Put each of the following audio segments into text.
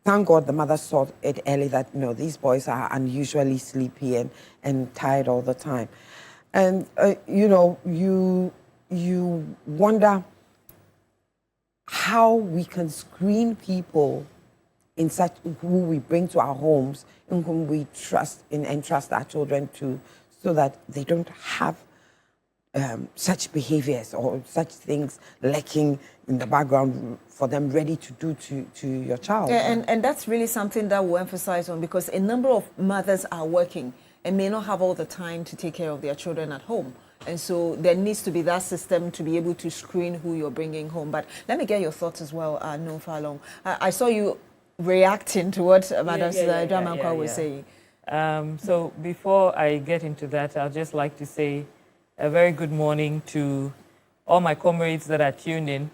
thank God the mother saw it early that, no, these boys are unusually sleepy and tired all the time. And, you wonder how we can screen people in such who we bring to our homes and whom we trust and entrust our children to, so that they don't have such behaviors or such things lurking in the background for them ready to do to your child. Yeah, and that's really something that we'll emphasize on, because a number of mothers are working and may not have all the time to take care of their children at home. And so there needs to be that system to be able to screen who you're bringing home. But let me get your thoughts as well, No Falong. I saw you reacting to what Madam Dramankwa was saying. So before I get into that, I'd just like to say a very good morning to all my comrades that are tuned in.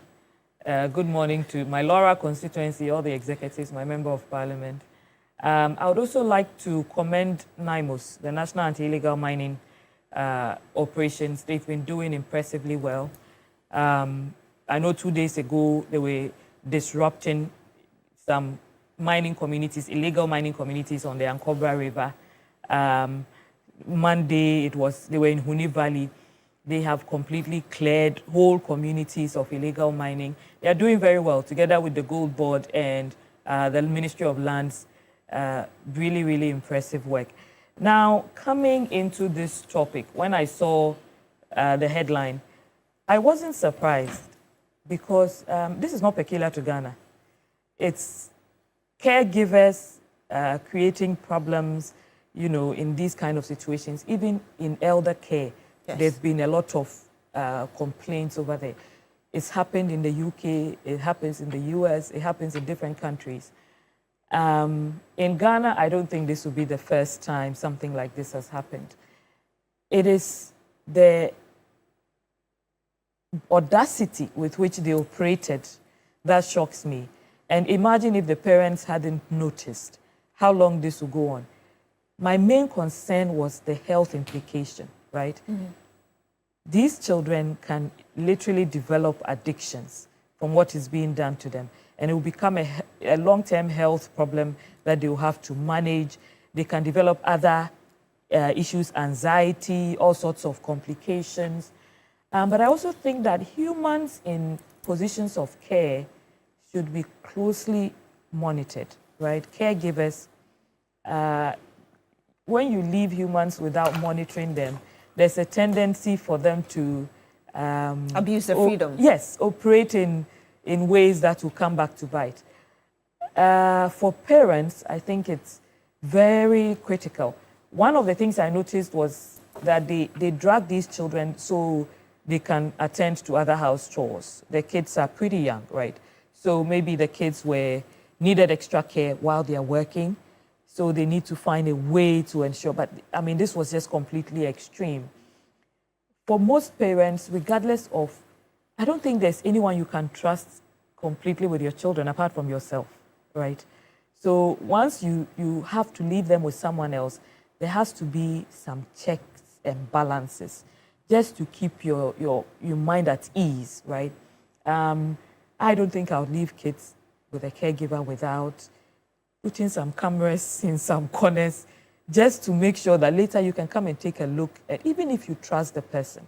Good morning to my Laura constituency, all the executives, my member of parliament. I would also like to commend NIMOS, the National Anti-Illegal Mining Operations. They've been doing impressively well. I know 2 days ago they were disrupting some mining communities, illegal mining communities on the Ankobra River. Monday, they were in Huni Valley. They have completely cleared whole communities of illegal mining. They are doing very well together with the Gold Board and the Ministry of Lands. Really, really impressive work. Now, coming into this topic, when I saw the headline, I wasn't surprised, because this is not peculiar to Ghana. It's caregivers creating problems, in these kind of situations. Even in elder care, yes, there's been a lot of complaints over there. It's happened in the UK, it happens in the US, it happens in different countries. In Ghana, I don't think this will be the first time something like this has happened. It is the audacity with which they operated that shocks me. And imagine if the parents hadn't noticed how long this would go on. My main concern was the health implication, right? Mm-hmm. These children can literally develop addictions from what is being done to them. And it will become a long-term health problem that they will have to manage. They can develop other issues, anxiety, all sorts of complications. But I also think that humans in positions of care should be closely monitored, right? Caregivers, when you leave humans without monitoring them, there's a tendency for them to abuse their freedom. Yes, operate in ways that will come back to bite. For parents, I think it's very critical. One of the things I noticed was that they drag these children so they can attend to other house chores. The kids are pretty young, right? So maybe the kids needed extra care while they are working. So they need to find a way to ensure. But I mean, this was just completely extreme. For most parents, regardless of, I don't think there's anyone you can trust completely with your children apart from yourself, right? So once you have to leave them with someone else, there has to be some checks and balances just to keep your mind at ease, right? I don't think I would leave kids with a caregiver without putting some cameras in some corners just to make sure that later you can come and take a look at, even if you trust the person,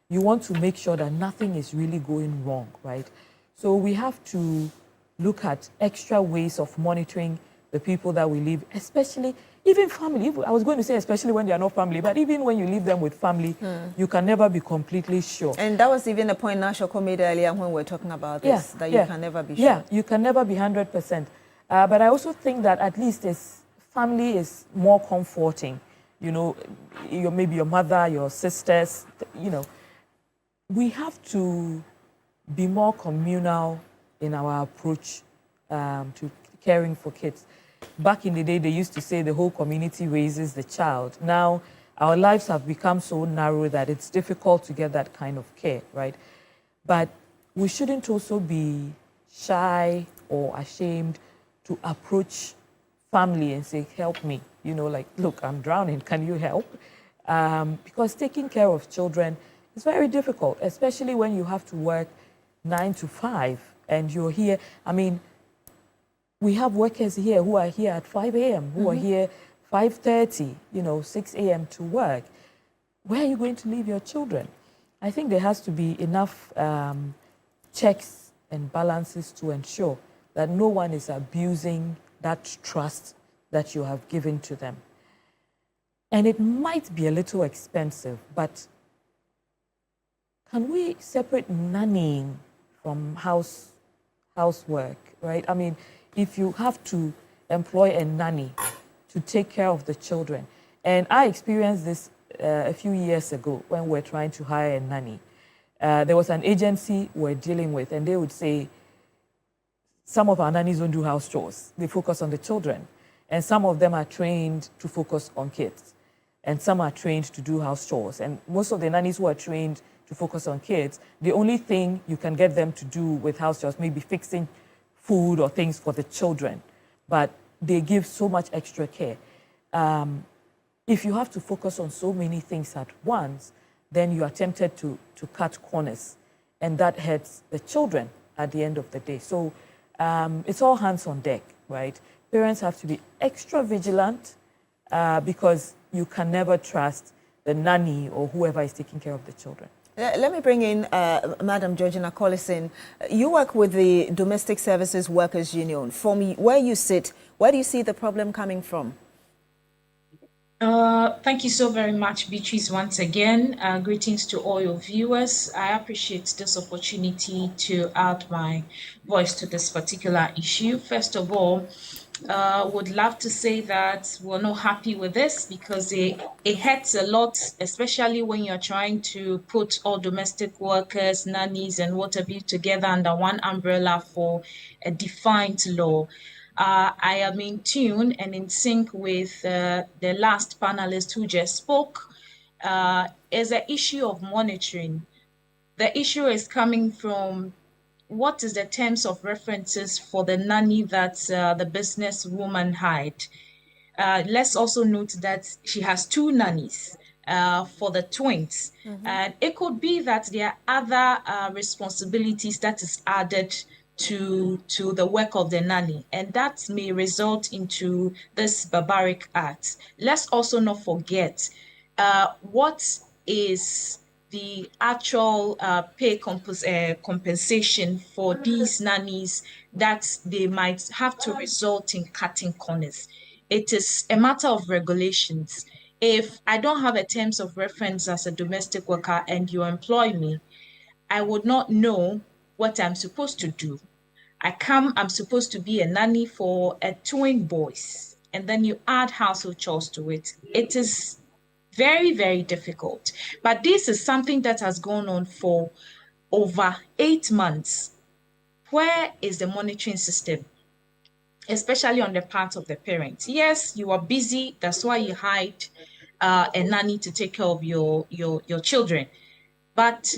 you want to make sure that nothing is really going wrong, right? So we have to look at extra ways of monitoring the people that we leave, especially, even family. I was going to say especially when they are not family, but even when you leave them with family, you can never be completely sure. And that was even a point Nashoko made earlier when we were talking about this, that you can never be sure. Yeah, you can never be 100%. But I also think that at least family is more comforting. Maybe your mother, your sisters, we have to be more communal in our approach to caring for kids. Back in the day, they used to say the whole community raises the child. Now, our lives have become so narrow that it's difficult to get that kind of care, right? But we shouldn't also be shy or ashamed to approach family and say, help me. Look, I'm drowning, can you help? Because taking care of children is very difficult, especially when you have to work 9 to 5 and you're here. I mean, we have workers here who are here at 5 a.m., who are here 5:30, 6 a.m. to work. Where are you going to leave your children? I think there has to be enough checks and balances to ensure that no one is abusing that trust that you have given to them. And it might be a little expensive, but can we separate nannying from housework, right? I mean, if you have to employ a nanny to take care of the children, and I experienced this a few years ago when we were trying to hire a nanny. There was an agency we're dealing with, and they would say, some of our nannies don't do house chores. They focus on the children. And some of them are trained to focus on kids. And some are trained to do house chores. And most of the nannies who are trained to focus on kids, the only thing you can get them to do with house chores may be fixing food or things for the children. But they give so much extra care. If you have to focus on so many things at once, then you are tempted to cut corners. And that hurts the children at the end of the day. So it's all hands on deck, right? Parents have to be extra vigilant because you can never trust the nanny or whoever is taking care of the children. Let me bring in Madam Georgina Collison. You work with the Domestic Services Workers Union. From where you sit, where do you see the problem coming from? Thank you so very much, Beatrice, once again. Greetings to all your viewers. I appreciate this opportunity to add my voice to this particular issue. First of all, would love to say that we're not happy with this because it hurts a lot, especially when you're trying to put all domestic workers, nannies, and what have you together under one umbrella for a defined law. I am in tune and in sync with the last panelist who just spoke. Is an issue of monitoring. The issue is coming from what is the terms of references for the nanny that the businesswoman hired. Let's also note that she has two nannies for the twins. And it could be that there are other responsibilities that is added to the work of the nanny, and that may result into this barbaric act. Let's also not forget what is the actual pay compensation for these nannies that they might have to result in cutting corners. It is a matter of regulations. If I don't have a terms of reference as a domestic worker and you employ me, I would not know what I'm supposed to do. I'm supposed to be a nanny for a twin boys, and then you add household chores to it. It is very, very difficult. But this is something that has gone on for over 8 months. Where is the monitoring system? Especially on the part of the parents. Yes, you are busy. That's why you hired a nanny to take care of your children. But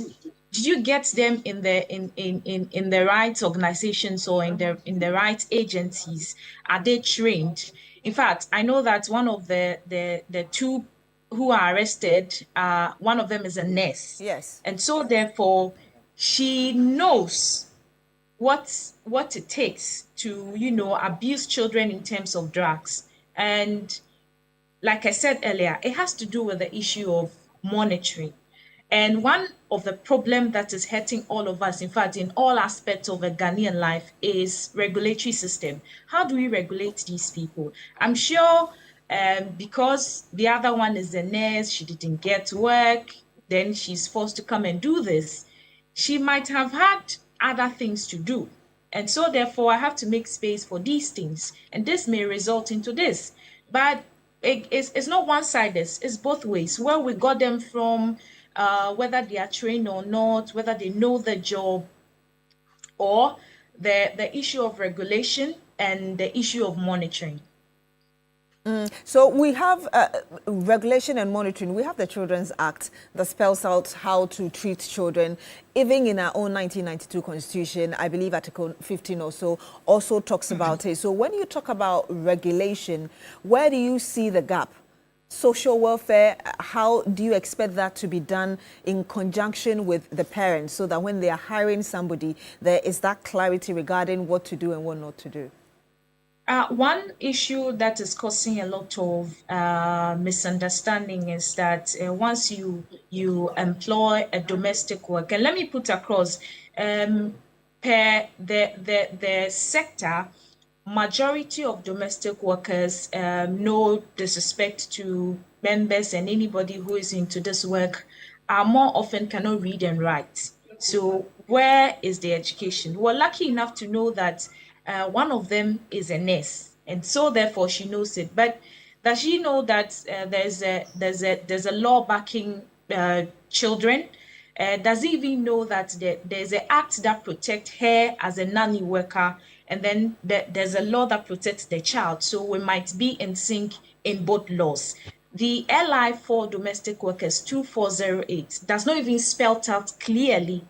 did you get them in the right organizations or in the right agencies? Are they trained? In fact, I know that one of the two who are arrested, one of them is a nurse. Yes. And so therefore, she knows what it takes to, abuse children in terms of drugs. And like I said earlier, it has to do with the issue of monitoring. And one of the problems that is hurting all of us, in fact, in all aspects of a Ghanaian life, is regulatory system. How do we regulate these people? I'm sure because the other one is a nurse, she didn't get work, then she's forced to come and do this. She might have had other things to do. And so therefore, I have to make space for these things. And this may result into this. But it's not one-sided, it's both ways. Where we got them from, whether they are trained or not, whether they know the job, or the issue of regulation and the issue of monitoring. So we have regulation and monitoring. We have the Children's Act that spells out how to treat children. Even in our own 1992 Constitution, I believe Article 15 or so also talks about it. So when you talk about regulation, where do you see the gap? Social welfare, how do you expect that to be done in conjunction with the parents so that when they are hiring somebody, there is that clarity regarding what to do and what not to do? One issue that is causing a lot of misunderstanding is that once you employ a domestic worker, let me put across per the sector, majority of domestic workers, no disrespect to members and anybody who is into this work, are more often cannot read and write. So where is the education? We're lucky enough to know that one of them is a nurse, and so therefore she knows it. But does she know that there's a law backing children? Does he even know that there's an act that protects her as a nanny worker, and then there's a law that protects the child? So we might be in sync in both laws. The LI for domestic workers 2408 does not even spell out clearly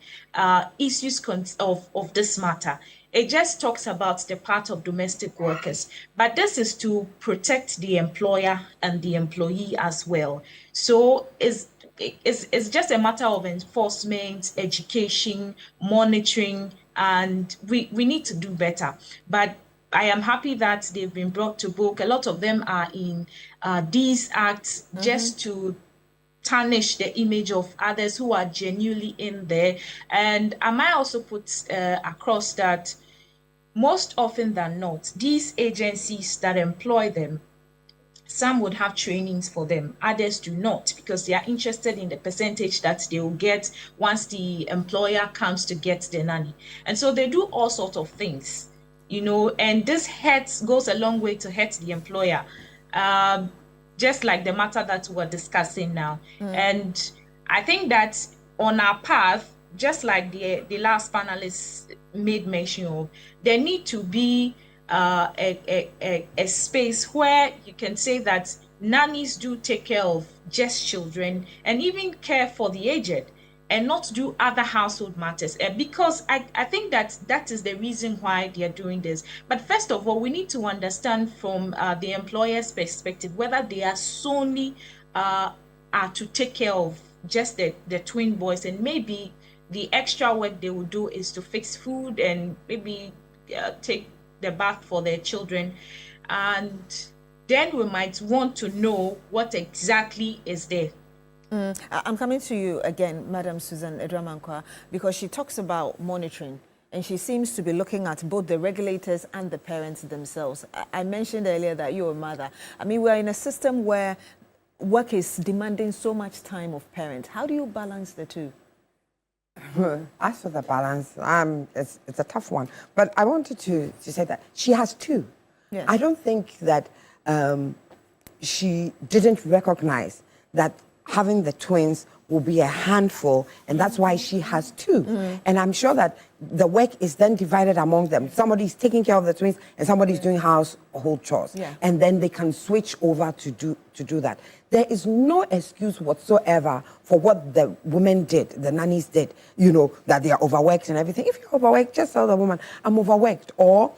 issues of this matter. It just talks about the part of domestic workers, but this is to protect the employer and the employee as well. So it's just a matter of enforcement, education, monitoring, and we need to do better. But I am happy that they've been brought to book. A lot of them are in these acts just to tarnish the image of others who are genuinely in there. And I might also put across that most often than not, these agencies that employ them, some would have trainings for them, others do not, because they are interested in the percentage that they will get once the employer comes to get the nanny. And so they do all sorts of things, and this goes a long way to hurt the employer, just like the matter that we're discussing now. And I think that on our path, just like the last panelist made mention of, there need to be a space where you can say that nannies do take care of just children and even care for the aged and not do other household matters. Because I think that is the reason why they are doing this. But first of all, we need to understand from the employer's perspective whether they are solely are to take care of just the twin boys, and maybe the extra work they will do is to fix food and maybe take the bath for their children. And then we might want to know what exactly is there. I'm coming to you again, Madam Susan Edramankwa, because she talks about monitoring and she seems to be looking at both the regulators and the parents themselves. I mentioned earlier that you're a mother. I mean, we're in a system where work is demanding so much time of parents. How do you balance the two? As for the balance, it's a tough one. But I wanted to say that she has two. Yes. I don't think that she didn't recognize that having the twins will be a handful, and that's why she has two. And I'm sure that the work is then divided among them. Somebody's taking care of the twins and somebody's doing household chores. Yeah. And then they can switch over to do that. There is no excuse whatsoever for what the women did, the nannies did, that they are overworked and everything. If you're overworked, just tell the woman, I'm overworked. Or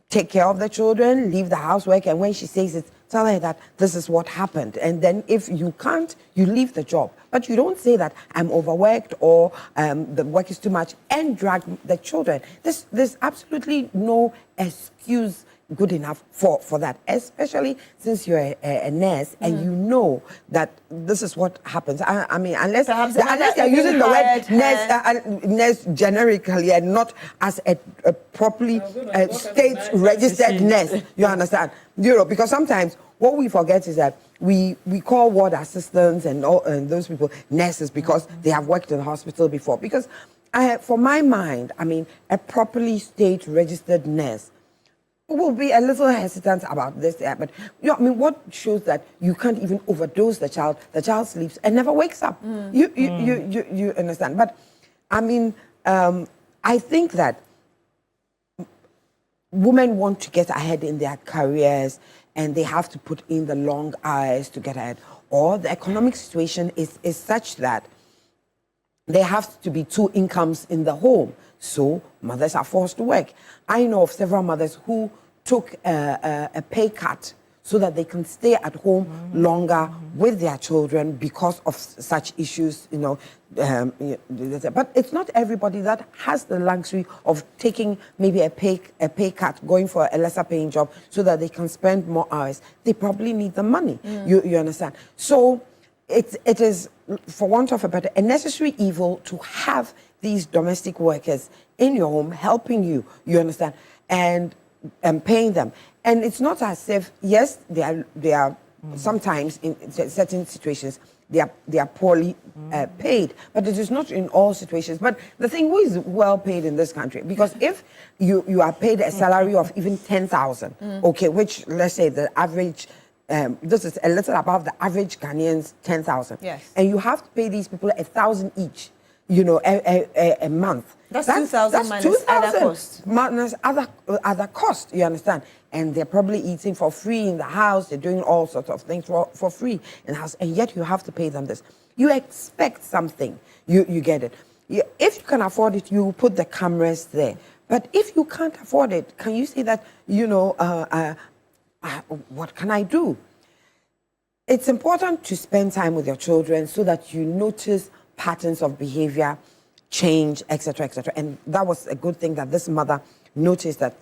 take care of the children, leave the housework, and when she says it, tell her that this is what happened. And then if you can't, you leave the job. But you don't say that I'm overworked or the work is too much and drag the children. There's absolutely no excuse good enough for that, especially since you're a nurse and you know that this is what happens. I mean, unless you're using the word nurse generically and not as a properly state-registered nurse, you understand? Because sometimes what we forget is that we call ward assistants and those people nurses because they have worked in the hospital before. Because for my mind, I mean, a properly state-registered nurse will be a little hesitant about this, but I mean, what shows that you can't even overdose the child sleeps and never wakes up. You understand? But I mean, I think that women want to get ahead in their careers and they have to put in the long hours to get ahead, or the economic situation is such that there have to be two incomes in the home. So mothers are forced to work. I know of several mothers who took a pay cut so that they can stay at home longer with their children because of such issues, but it's not everybody that has the luxury of taking maybe a pay cut, going for a lesser paying job so that they can spend more hours. They probably need the money. You understand? So it is, for want of a better, a necessary evil to have these domestic workers in your home helping you. You understand? And paying them. And it's not as if, yes, they are sometimes in certain situations they are poorly paid, but it is not in all situations. But the thing, who is well paid in this country? Because if you are paid a salary of even 10,000, okay, which let's say the average, this is a little above the average Ghanaian's 10,000, yes, and you have to pay these people 1,000 each, a month. That's 2,000 minus other costs. Minus other costs, you understand? And they're probably eating for free in the house. They're doing all sorts of things for free in the house. And yet you have to pay them this. You expect something. You get it. If you can afford it, you put the cameras there. But if you can't afford it, can you say that, what can I do? It's important to spend time with your children so that you notice patterns of behavior change, etc., etc. And that was a good thing that this mother noticed, that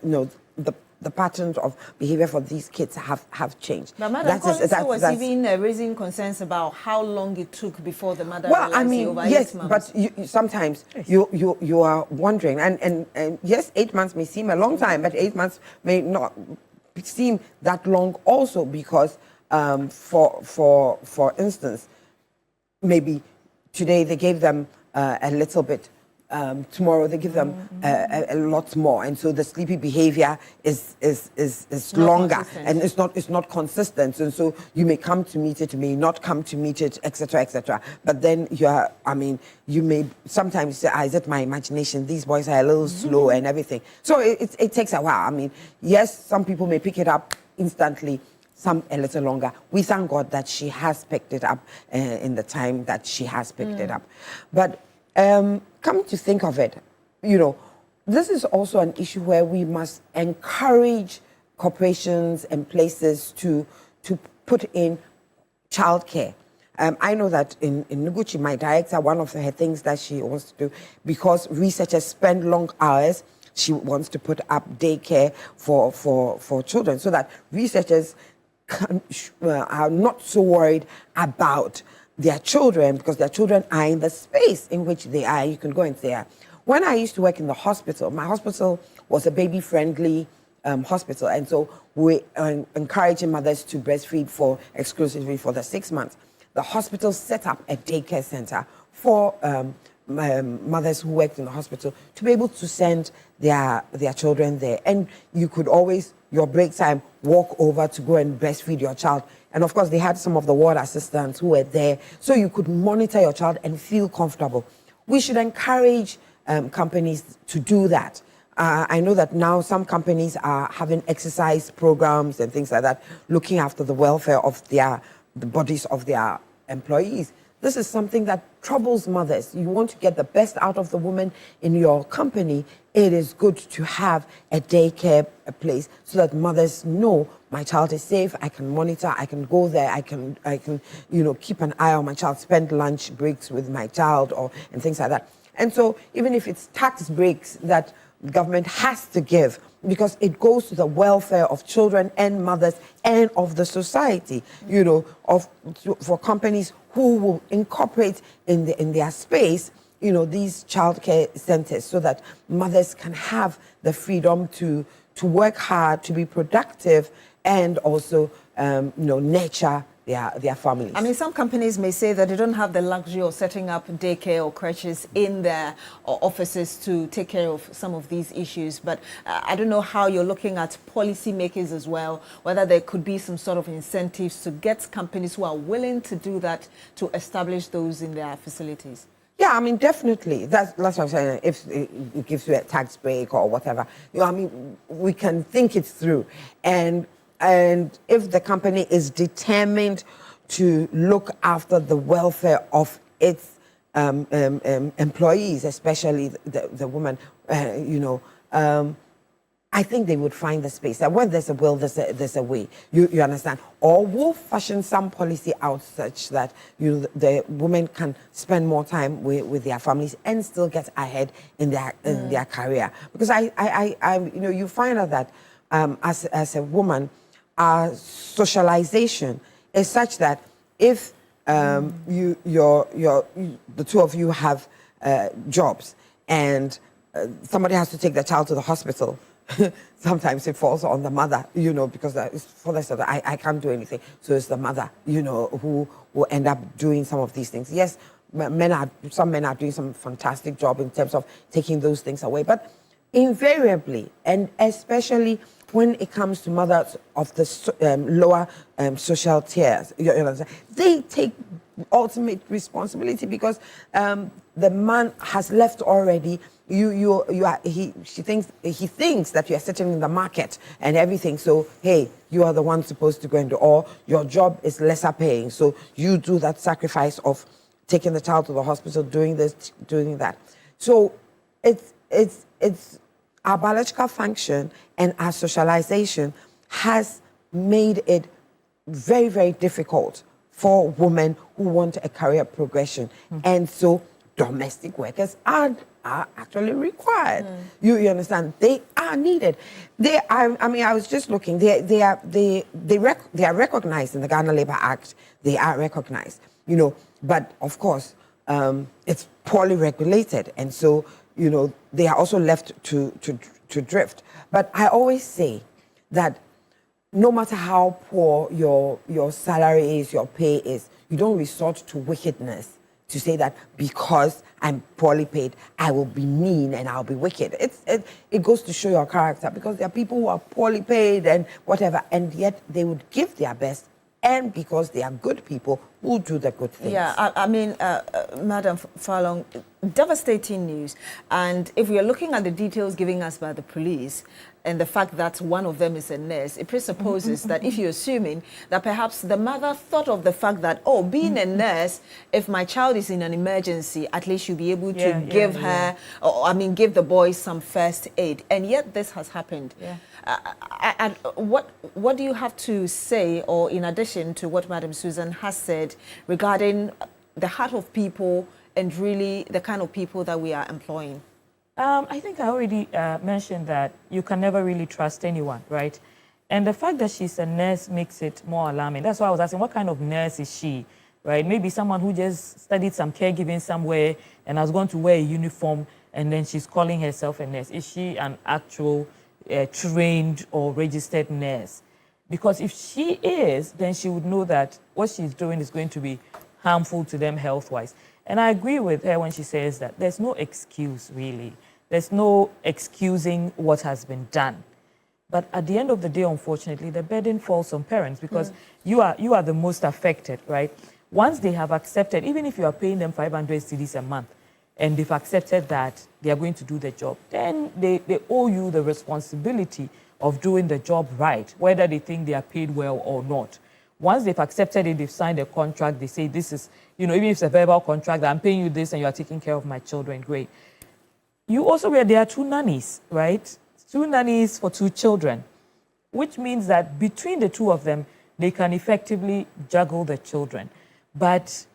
the patterns of behavior for these kids have changed. But Madam Collins was even raising concerns about how long it took before the mother realized over yes, 8 months. but sometimes you are wondering, and yes, 8 months may seem a long time, but 8 months may not seem that long also, because for instance, maybe today they gave them a little bit, tomorrow they give them a lot more, and so the sleepy behavior is longer, and it's not consistent, and so you may come to meet it, may not come to meet it, etc., etc. But then you may sometimes say, is it my imagination? These boys are a little slow and everything. So it takes a while. Yes, some people may pick it up instantly, some a little longer. We thank God that she has picked it up in the time that she has picked it up. But come to think of it, this is also an issue where we must encourage corporations and places to put in childcare. I know that in Noguchi, my director, one of her things that she wants to do, because researchers spend long hours, she wants to put up daycare for children, so that researchers are not so worried about their children, because their children are in the space in which they are. You can go and say, when I used to work in the hospital, my hospital was a baby-friendly hospital, and so we encouraging mothers to breastfeed exclusively for the 6 months. The hospital set up a daycare center for mothers who worked in the hospital to be able to send their children there. And you could always, your break time, walk over to go and breastfeed your child. And of course, they had some of the ward assistants who were there, so you could monitor your child and feel comfortable. We should encourage companies to do that. I know that now some companies are having exercise programs and things like that, looking after the welfare of the bodies of their employees. This is something that troubles mothers. You want to get the best out of the woman in your company. It is good to have a daycare place so that mothers know my child is safe. I can monitor. I can go there. I can keep an eye on my child. Spend lunch breaks with my child and things like that. And so even if it's tax breaks that the government has to give, because it goes to the welfare of children and mothers and of the society, for companies who will incorporate in their space, these childcare centers, so that mothers can have the freedom to work hard, to be productive, and also nurture their families. Some companies may say that they don't have the luxury of setting up daycare or crèches in their offices to take care of some of these issues. But I don't know how you're looking at policymakers as well, whether there could be some sort of incentives to get companies who are willing to do that to establish those in their facilities. Yeah, definitely. That's what I'm saying. If it gives you a tax break or whatever, we can think it through. And if the company is determined to look after the welfare of its employees, especially the woman, I think they would find the space. That when there's a will, there's a way. You understand? Or we'll fashion some policy out such that the women can spend more time with their families and still get ahead in their career. Because you find out that as a woman, our socialization is such that if the two of you have jobs and somebody has to take the child to the hospital. Sometimes it falls on the mother, because it's for the son. I can't do anything. So it's the mother, who will end up doing some of these things. Yes, some men are doing some fantastic job in terms of taking those things away. But invariably, and especially when it comes to mothers of the lower social tiers, they take ultimate responsibility because the man has left already. He thinks that you are sitting in the market and everything. So hey, you are the one supposed to go and do, or your job is lesser paying. So you do that sacrifice of taking the child to the hospital, doing this, doing that. So it's our biological function and our socialization has made it very, very difficult for women who want a career progression. And so domestic workers are actually required. You understand? They are needed. I was just looking. They are recognized in the Ghana Labour Act. They are recognized. But of course, it's poorly regulated, and so they are also left to drift. But I always say that no matter how poor your salary is, your pay is, you don't resort to wickedness to say that because I'm poorly paid, I will be mean and I'll be wicked. It goes to show your character, because there are people who are poorly paid and whatever, and yet they would give their best, and because they are good people who do the good things. Yeah, Madam Falong, devastating news. And if we are looking at the details given us by the police, and the fact that one of them is a nurse, it presupposes that if you're assuming that perhaps the mother thought of the fact that, being a nurse, if my child is in an emergency, at least you'll be able to give her, give the boy some first aid. And yet this has happened. Yeah. What do you have to say, or in addition to what Madam Susan has said, regarding the heart of people and really the kind of people that we are employing? I think I already mentioned that you can never really trust anyone, right? And the fact that she's a nurse makes it more alarming. That's why I was asking, what kind of nurse is she, right? Maybe someone who just studied some caregiving somewhere and has gone to wear a uniform, and then she's calling herself a nurse. Is she an actual trained or registered nurse? Because if she is, then she would know that what she's doing is going to be harmful to them health-wise. And I agree with her when she says that there's no excuse, really. There's no excusing what has been done. But at the end of the day, unfortunately, the burden falls on parents, because you are the most affected, right? Once they have accepted, even if you are paying them 500 cedis a month, and they've accepted that they are going to do the job, then they owe you the responsibility of doing the job right, whether they think they are paid well or not. Once they've accepted it, they've signed a contract, they say this is, even if it's a verbal contract, I'm paying you this and you are taking care of my children, great. You also, there are 2 nannies, right? 2 nannies for 2 children, which means that between the 2 of them, they can effectively juggle the children. But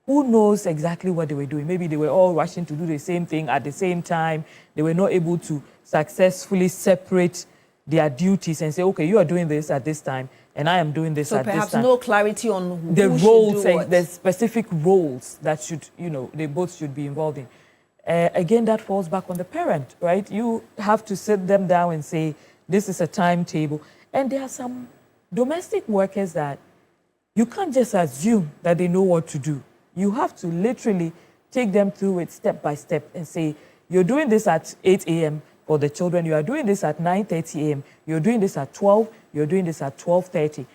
who knows exactly what they were doing? Maybe they were all rushing to do the same thing at the same time. They were not able to successfully separate their duties and say, okay, you are doing this at this time, and I am doing this at this time. So perhaps no clarity on the who roles, should do what. The specific roles that should, they both should be involved in. Again, that falls back on the parent, right? You have to sit them down and say, this is a timetable. And there are some domestic workers that you can't just assume that they know what to do. You have to literally take them through it step by step and say, you're doing this at 8 a.m. for the children, you are doing this at 9:30 a.m., you're doing this at 12, you're doing this at 12:30.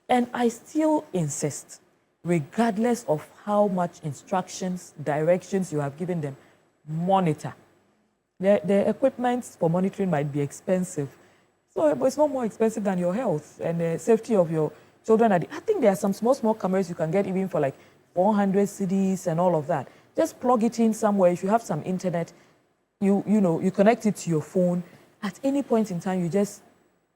And I still insist, regardless of how much instructions, directions you have given them, monitor. The equipment for monitoring might be expensive, so it's not more expensive than your health and the safety of your children. I think there are some small cameras you can get even for like 400 cedis and all of that. Just plug it in somewhere. If you have some internet, you connect it to your phone at any point in time, you just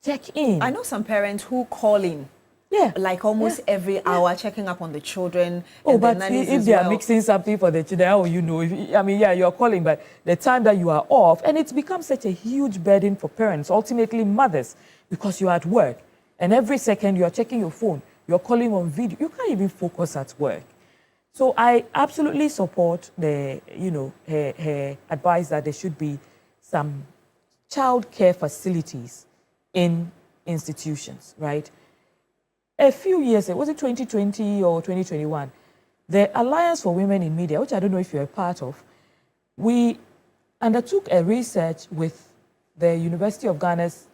check in. I know some parents who call in. Yeah. Like almost every hour, checking up on the children. Oh, and but the nannies if as they well. are mixing something for the children, how will you know? I mean, yeah, you're calling, but the time that you are off, and it's become such a huge burden for parents, ultimately mothers, because you're at work, and every second you're checking your phone, you're calling on video. You can't even focus at work. So I absolutely support the, her advice that there should be some child care facilities in institutions, right? A few years ago, was it 2020 or 2021, the Alliance for Women in Media, which I don't know if you're a part of, we undertook a research with the University of Ghana's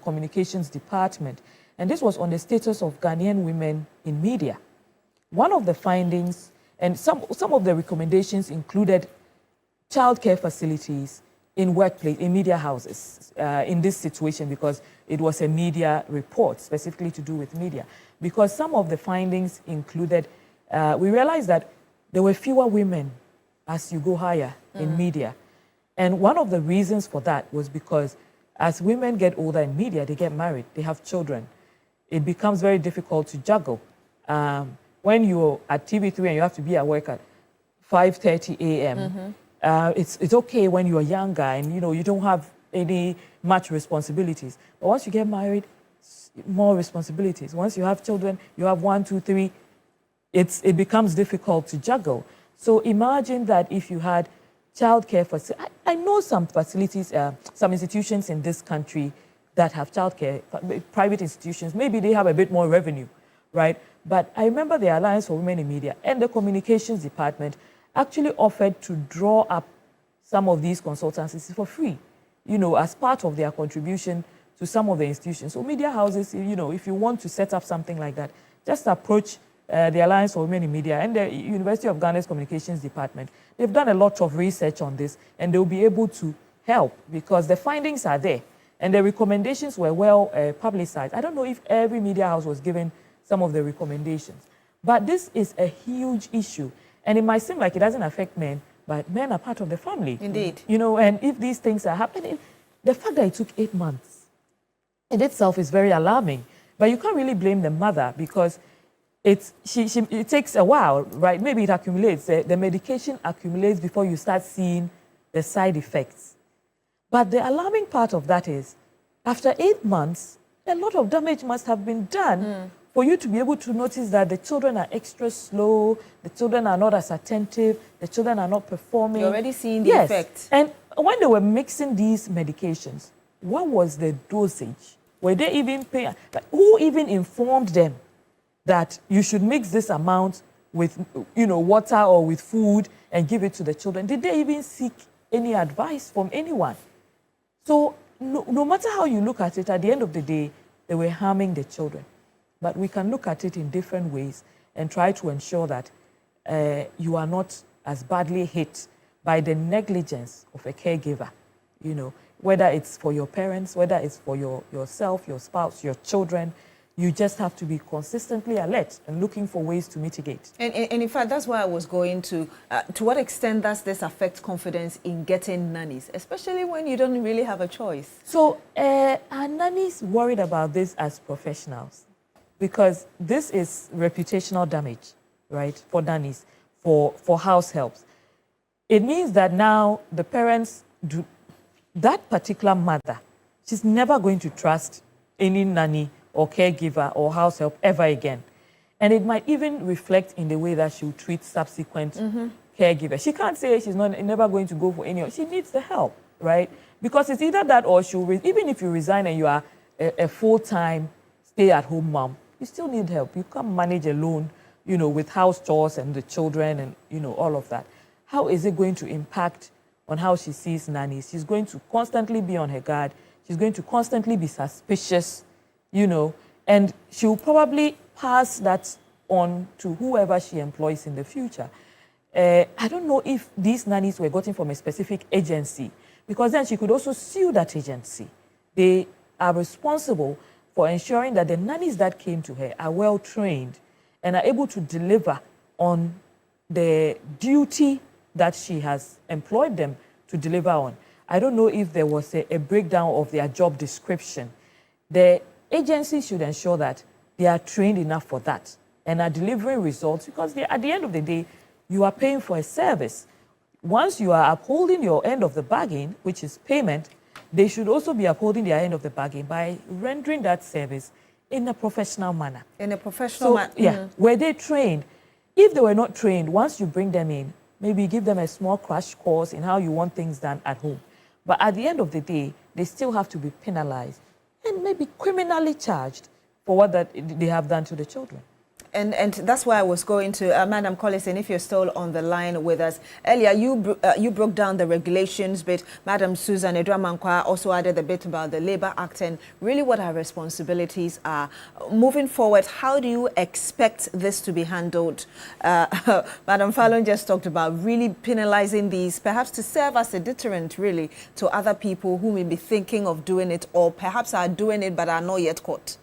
Communications Department, and this was on the status of Ghanaian women in media. One of the findings, and some of the recommendations included childcare facilities in workplace, in media houses, in this situation, because it was a media report specifically to do with media. Because some of the findings included, we realized that there were fewer women as you go higher in media. And one of the reasons for that was because as women get older in media, they get married, they have children. It becomes very difficult to juggle. When you're at TV3 and you have to be at work at 5:30 a.m., it's okay when you're younger and you don't have any much responsibilities. But once you get married, more responsibilities. Once you have children, you have 1, 2, 3. It becomes difficult to juggle. So imagine that if you had childcare facilities. I know some facilities, some institutions in this country that have childcare, private institutions. Maybe they have a bit more revenue, right? But I remember the Alliance for Women in Media and the Communications Department actually offered to draw up some of these consultancies for free, as part of their contribution to some of the institutions. So media houses, if you want to set up something like that, just approach the Alliance for Women in Media and the University of Ghana's Communications Department. They've done a lot of research on this, and they'll be able to help because the findings are there, and the recommendations were well publicized. I don't know if every media house was given some of the recommendations, but this is a huge issue, and it might seem like it doesn't affect men, but men are part of the family. Indeed. And if these things are happening, the fact that it took 8 months in itself is very alarming. But you can't really blame the mother because it takes a while, right? Maybe it accumulates. The medication accumulates before you start seeing the side effects. But the alarming part of that is, after 8 months, a lot of damage must have been done for you to be able to notice that the children are extra slow, the children are not as attentive, the children are not performing. You're already seeing the effect. And when they were mixing these medications, what was the dosage? Were they even paying? Like, who even informed them that you should mix this amount with, water or with food and give it to the children? Did they even seek any advice from anyone? So no matter how you look at it, at the end of the day, they were harming the children. But we can look at it in different ways and try to ensure that you are not as badly hit by the negligence of a caregiver, whether it's for your parents, whether it's for yourself, your spouse, your children. You just have to be consistently alert and looking for ways to mitigate. And in fact, that's why I was going to what extent does this affect confidence in getting nannies, especially when you don't really have a choice? So are nannies worried about this as professionals? Because this is reputational damage, right, for nannies, for house helps. It means that now the parents that particular mother, she's never going to trust any nanny or caregiver or house help ever again. And it might even reflect in the way that she'll treat subsequent caregivers. She can't say she's never going to go for any. She needs the help, right? Because it's either that or even if you resign and you are a full-time stay-at-home mom, you still need help. You can't manage alone, with house chores and the children and, all of that. How is it going to impact on how she sees nannies? She's going to constantly be on her guard. She's going to constantly be suspicious, and she'll probably pass that on to whoever she employs in the future. I don't know if these nannies were gotten from a specific agency, because then she could also sue that agency. They are responsible for ensuring that the nannies that came to her are well trained and are able to deliver on the duty that she has employed them to deliver on. I don't know if there was a breakdown of their job description. The agency should ensure that they are trained enough for that and are delivering results, because at the end of the day, you are paying for a service. Once you are upholding your end of the bargain, which is payment, they should also be upholding their end of the bargain by rendering that service in a professional manner. In a professional manner. Yeah, were they trained? If they were not trained, once you bring them in, maybe give them a small crash course in how you want things done at home. But at the end of the day, they still have to be penalized and maybe criminally charged for what they have done to the children. And that's why I was going to, Madam Collison, if you're still on the line with us. Earlier, you broke down the regulations, but Madam Susan Edramankwa also added a bit about the Labour Act and really what our responsibilities are. Moving forward, how do you expect this to be handled? Madam Fallon just talked about really penalizing these, perhaps to serve as a deterrent, really, to other people who may be thinking of doing it or perhaps are doing it but are not yet caught.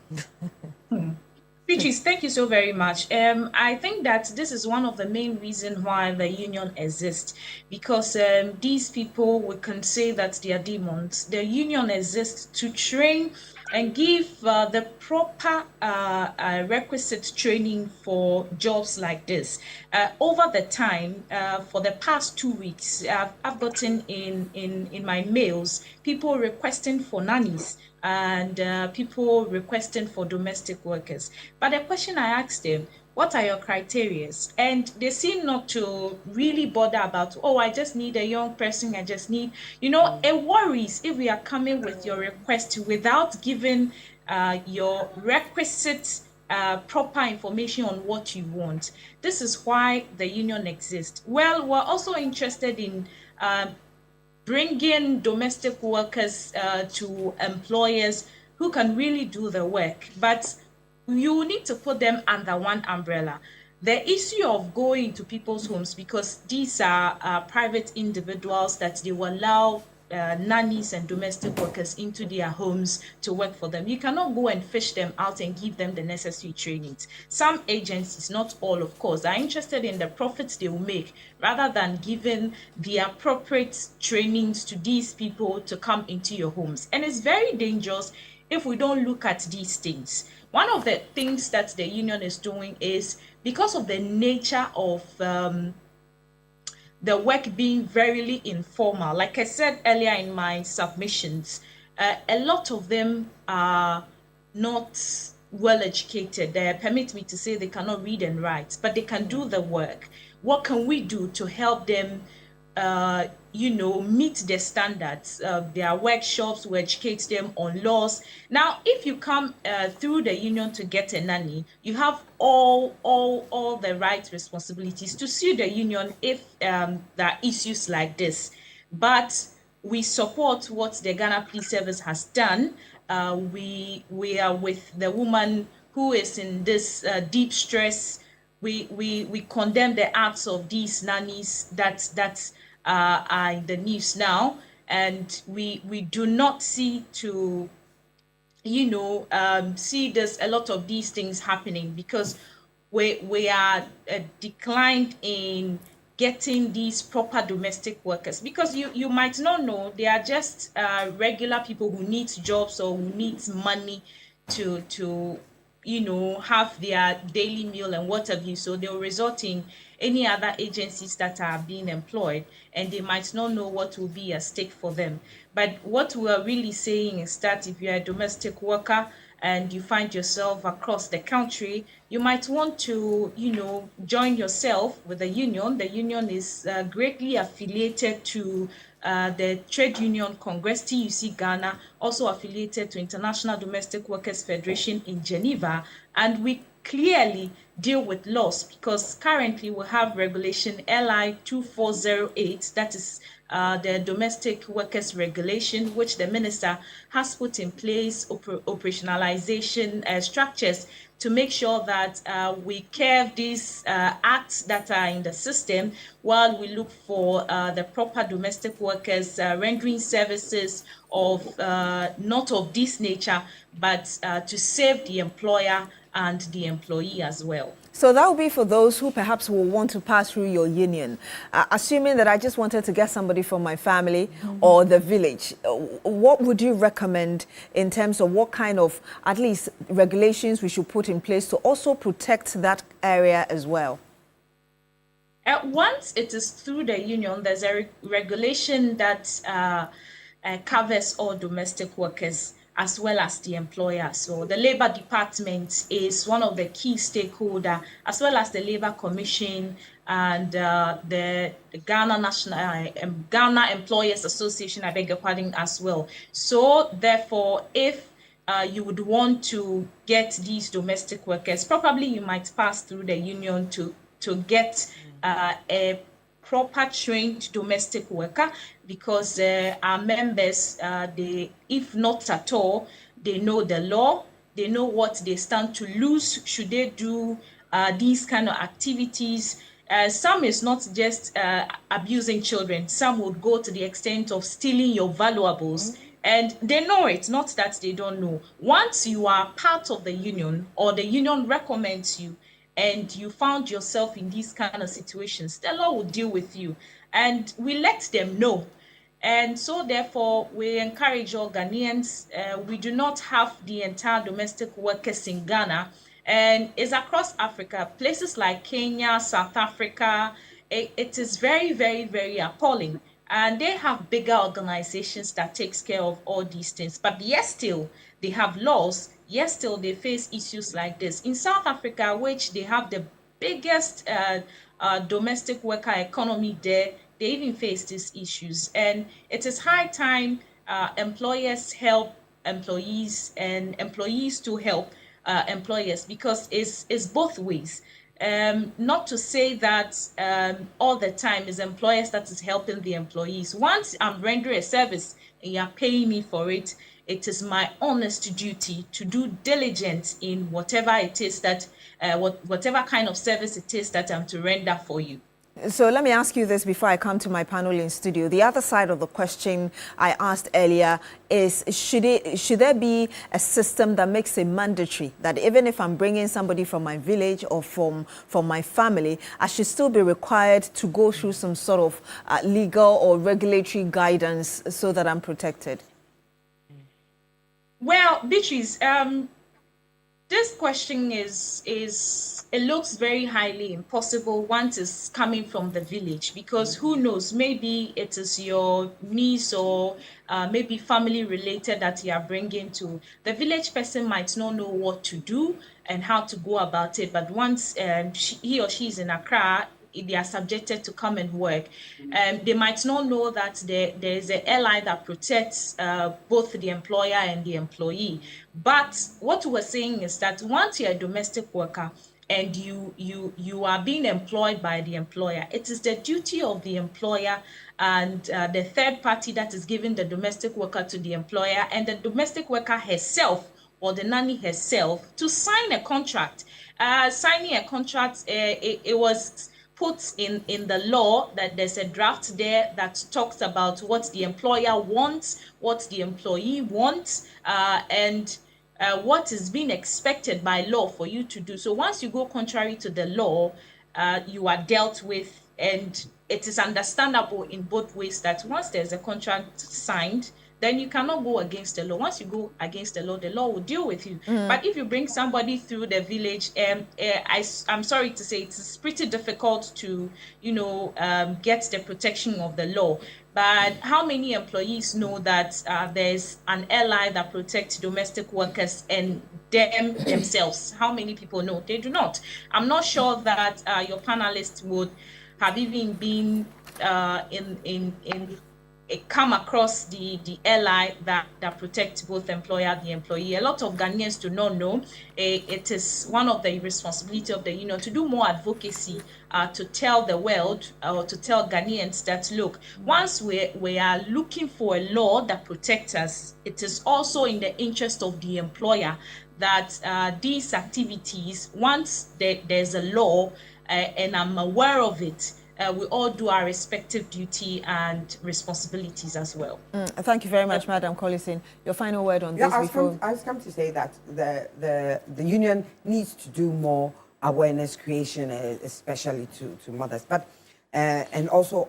Beatrice, thank you so very much. I think that this is one of the main reasons why the union exists, because these people, we can say that they are demons. The union exists to train and give the proper requisite training for jobs like this. Over the time, for the past 2 weeks, I've gotten in my mails people requesting for nannies and people requesting for domestic workers. But the question I asked them, what are your criteria? And they seem not to really bother about, oh, I just need a young person, I just need, it worries if we are coming with your request without giving your requisite proper information on what you want. This is why the union exists. Well, we're also interested in bringing domestic workers to employers who can really do the work, but you need to put them under one umbrella. The issue of going to people's homes, because these are private individuals that they will allow nannies and domestic workers into their homes to work for them. You cannot go and fish them out and give them the necessary trainings. Some agencies, not all of course, are interested in the profits they will make rather than giving the appropriate trainings to these people to come into your homes. And it's very dangerous if we don't look at these things. One of the things that the union is doing is, because of the nature of the work being very informal, like I said earlier in my submissions, a lot of them are not well educated. They permit me to say they cannot read and write, but they can do the work. What can we do to help them meet the standards? There are workshops who educate them on laws. Now, if you come through the union to get a nanny, you have all the right responsibilities to sue the union if there are issues like this. But we support what the Ghana Police Service has done. We are with the woman who is in this deep stress. We condemn the acts of these nannies that are in the news now, and we do not see to see this, a lot of these things happening, because we are declined in getting these proper domestic workers, because you might not know they are just regular people who need jobs or who needs money to have their daily meal and what have you. So they'll resort in any other agencies that are being employed, and they might not know what will be at stake for them. But what we are really saying is that if you're a domestic worker and you find yourself across the country, you might want to, join yourself with the union. The union is greatly affiliated to the Trade Union Congress, TUC Ghana, also affiliated to International Domestic Workers Federation in Geneva, and we clearly deal with laws, because currently we have regulation LI 2408, that is the domestic workers regulation, which the minister has put in place operationalization structures to make sure that we curb these acts that are in the system, while we look for the proper domestic workers rendering services of not of this nature, but to save the employer and the employee as well. So that would be for those who perhaps will want to pass through your union. Assuming that I just wanted to get somebody from my family or the village, what would you recommend in terms of what kind of, at least, regulations we should put in place to also protect that area as well? Once it is through the union, there's a regulation that covers all domestic workers as well as the employer. So the Labour Department is one of the key stakeholders, as well as the Labour Commission and the Ghana Ghana Employers Association, I beg your pardon, as well. So therefore, if you would want to get these domestic workers, probably you might pass through the union to get a proper trained domestic worker, because our members, they, if not at all, they know the law, they know what they stand to lose should they do these kind of activities. Some is not just abusing children. Some would go to the extent of stealing your valuables. And they know it, not that they don't know. Once you are part of the union or the union recommends you, and you found yourself in these kind of situations, the law will deal with you. And we let them know. And so therefore, we encourage all Ghanaians. We do not have the entire domestic workers in Ghana. And it's across Africa, places like Kenya, South Africa. It is very, very, very appalling. And they have bigger organizations that takes care of all these things. But yes, still, they have laws. Yes, still, they face issues like this. In South Africa, which they have the biggest domestic worker economy there, they even face these issues. And it is high time employers help employees and employees to help employers, because it's both ways. Not to say that all the time is employers that is helping the employees. Once I'm rendering a service and you're paying me for it, it is my honest duty to do diligence in whatever it is that, whatever kind of service it is that I'm to render for you. So let me ask you this before I come to my panel in studio. The other side of the question I asked earlier is, should there be a system that makes it mandatory that even if I'm bringing somebody from my village or from my family, I should still be required to go through some sort of legal or regulatory guidance so that I'm protected? Well, Beatrice, this question it looks very highly impossible once it's coming from the village, because who knows, maybe it is your niece or maybe family related that you are bringing to. The village person might not know what to do and how to go about it, but once he or she is in Accra, they are subjected to come and work. They might not know that there is an ally that protects both the employer and the employee. But what we're saying is that once you're a domestic worker and you are being employed by the employer, it is the duty of the employer and the third party that is giving the domestic worker to the employer and the domestic worker herself or the nanny herself to sign a contract. Signing a contract, it was put in the law that there's a draft there that talks about what the employer wants, what the employee wants, and what is being expected by law for you to do. So once you go contrary to the law, you are dealt with, and it is understandable in both ways that once there's a contract signed, then you cannot go against the law. Once you go against the law will deal with you. But if you bring somebody through the village, I'm sorry to say, it's pretty difficult to, get the protection of the law. But how many employees know that there's an ally that protects domestic workers and themselves? How many people know? They do not. I'm not sure that your panelists would have even been come across the ally that protects both employer and the employee. A lot of Ghanaians do not know. It is one of the responsibility of the union to do more advocacy, to tell the world or to tell Ghanaians that, look, once we are looking for a law that protects us, it is also in the interest of the employer that these activities, once there's a law and I'm aware of it, we all do our respective duty and responsibilities as well. Thank you very much, Madam Collison. Your final word on this before... I was come to say that the union needs to do more awareness creation, especially to mothers, but and also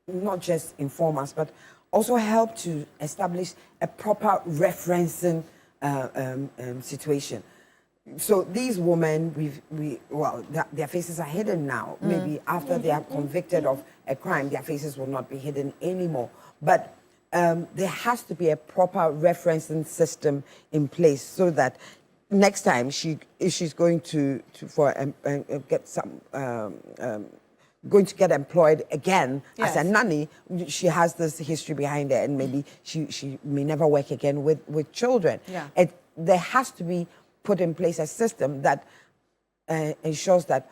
not just inform us, but also help to establish a proper referencing situation. So these women, their faces are hidden now. Maybe after they are convicted of a crime, their faces will not be hidden anymore. But there has to be a proper referencing system in place so that next time if she's going to get some going to get employed again as a nanny, she has this history behind her, and maybe she may never work again with children. Yeah. There has to be put in place a system that ensures that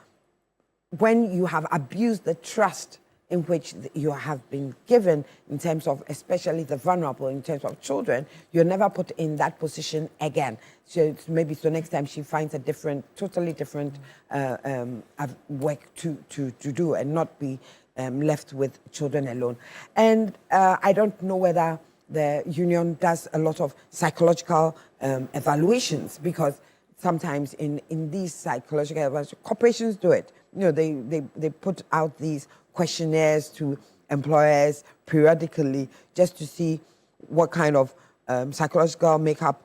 when you have abused the trust in which you have been given, in terms of especially the vulnerable, in terms of children, you're never put in that position again. So maybe next time she finds a totally different work to do, and not be left with children alone. And I don't know whether the union does a lot of psychological evaluations, because sometimes in these psychological evaluations, corporations do it. You know, they put out these questionnaires to employers periodically just to see what kind of psychological makeup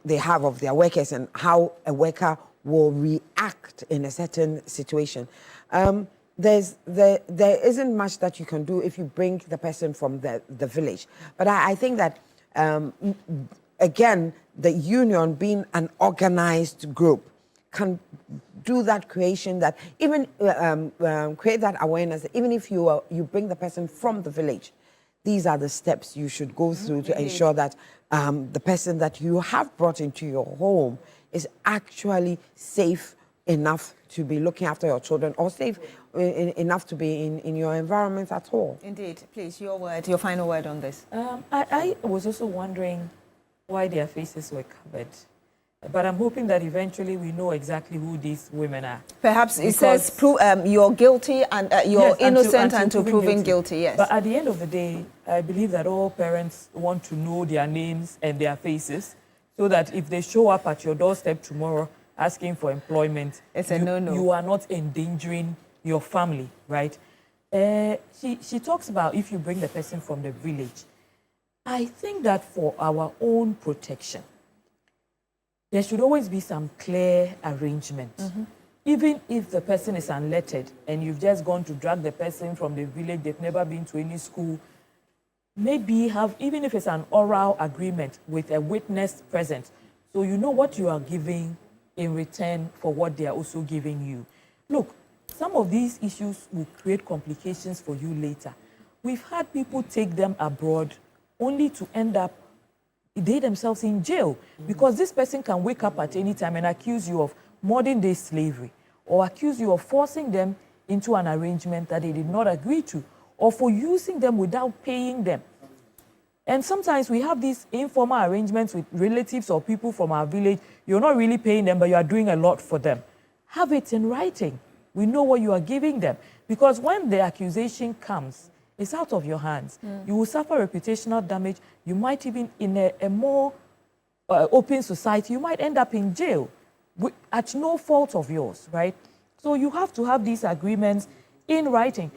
they have of their workers and how a worker will react in a certain situation. There isn't much that you can do if you bring the person from the village. But I think that, again, the union being an organized group can do that creation, that even create that awareness. Even if you bring the person from the village, these are the steps you should go through to ensure that the person that you have brought into your home is actually safe enough to be looking after your children, or safe enough to be in your environment at all. Indeed. Please, your final word on this. I was also wondering why their faces were covered. But I'm hoping that eventually we know exactly who these women are. Perhaps it says you're guilty and you're innocent until proven guilty, yes. But at the end of the day, I believe that all parents want to know their names and their faces, so that if they show up at your doorstep tomorrow asking for employment, it's a no-no. You are not endangering your family, right? She talks about if you bring the person from the village. I think that for our own protection, there should always be some clear arrangement. Even if the person is unlettered and you've just gone to drag the person from the village, they've never been to any school, maybe even if it's an oral agreement with a witness present, so you know what you are giving in return for what they are also giving you. Look, some of these issues will create complications for you later. We've had people take them abroad only to end up they themselves in jail, because this person can wake up at any time and accuse you of modern day slavery, or accuse you of forcing them into an arrangement that they did not agree to, or for using them without paying them. And sometimes we have these informal arrangements with relatives or people from our village. You're not really paying them, but you are doing a lot for them. Have it in writing. We know what you are giving them, because when the accusation comes, it's out of your hands. You will suffer reputational damage. You might even, in a more open society, you might end up in jail at no fault of yours, right? So you have to have these agreements in writing.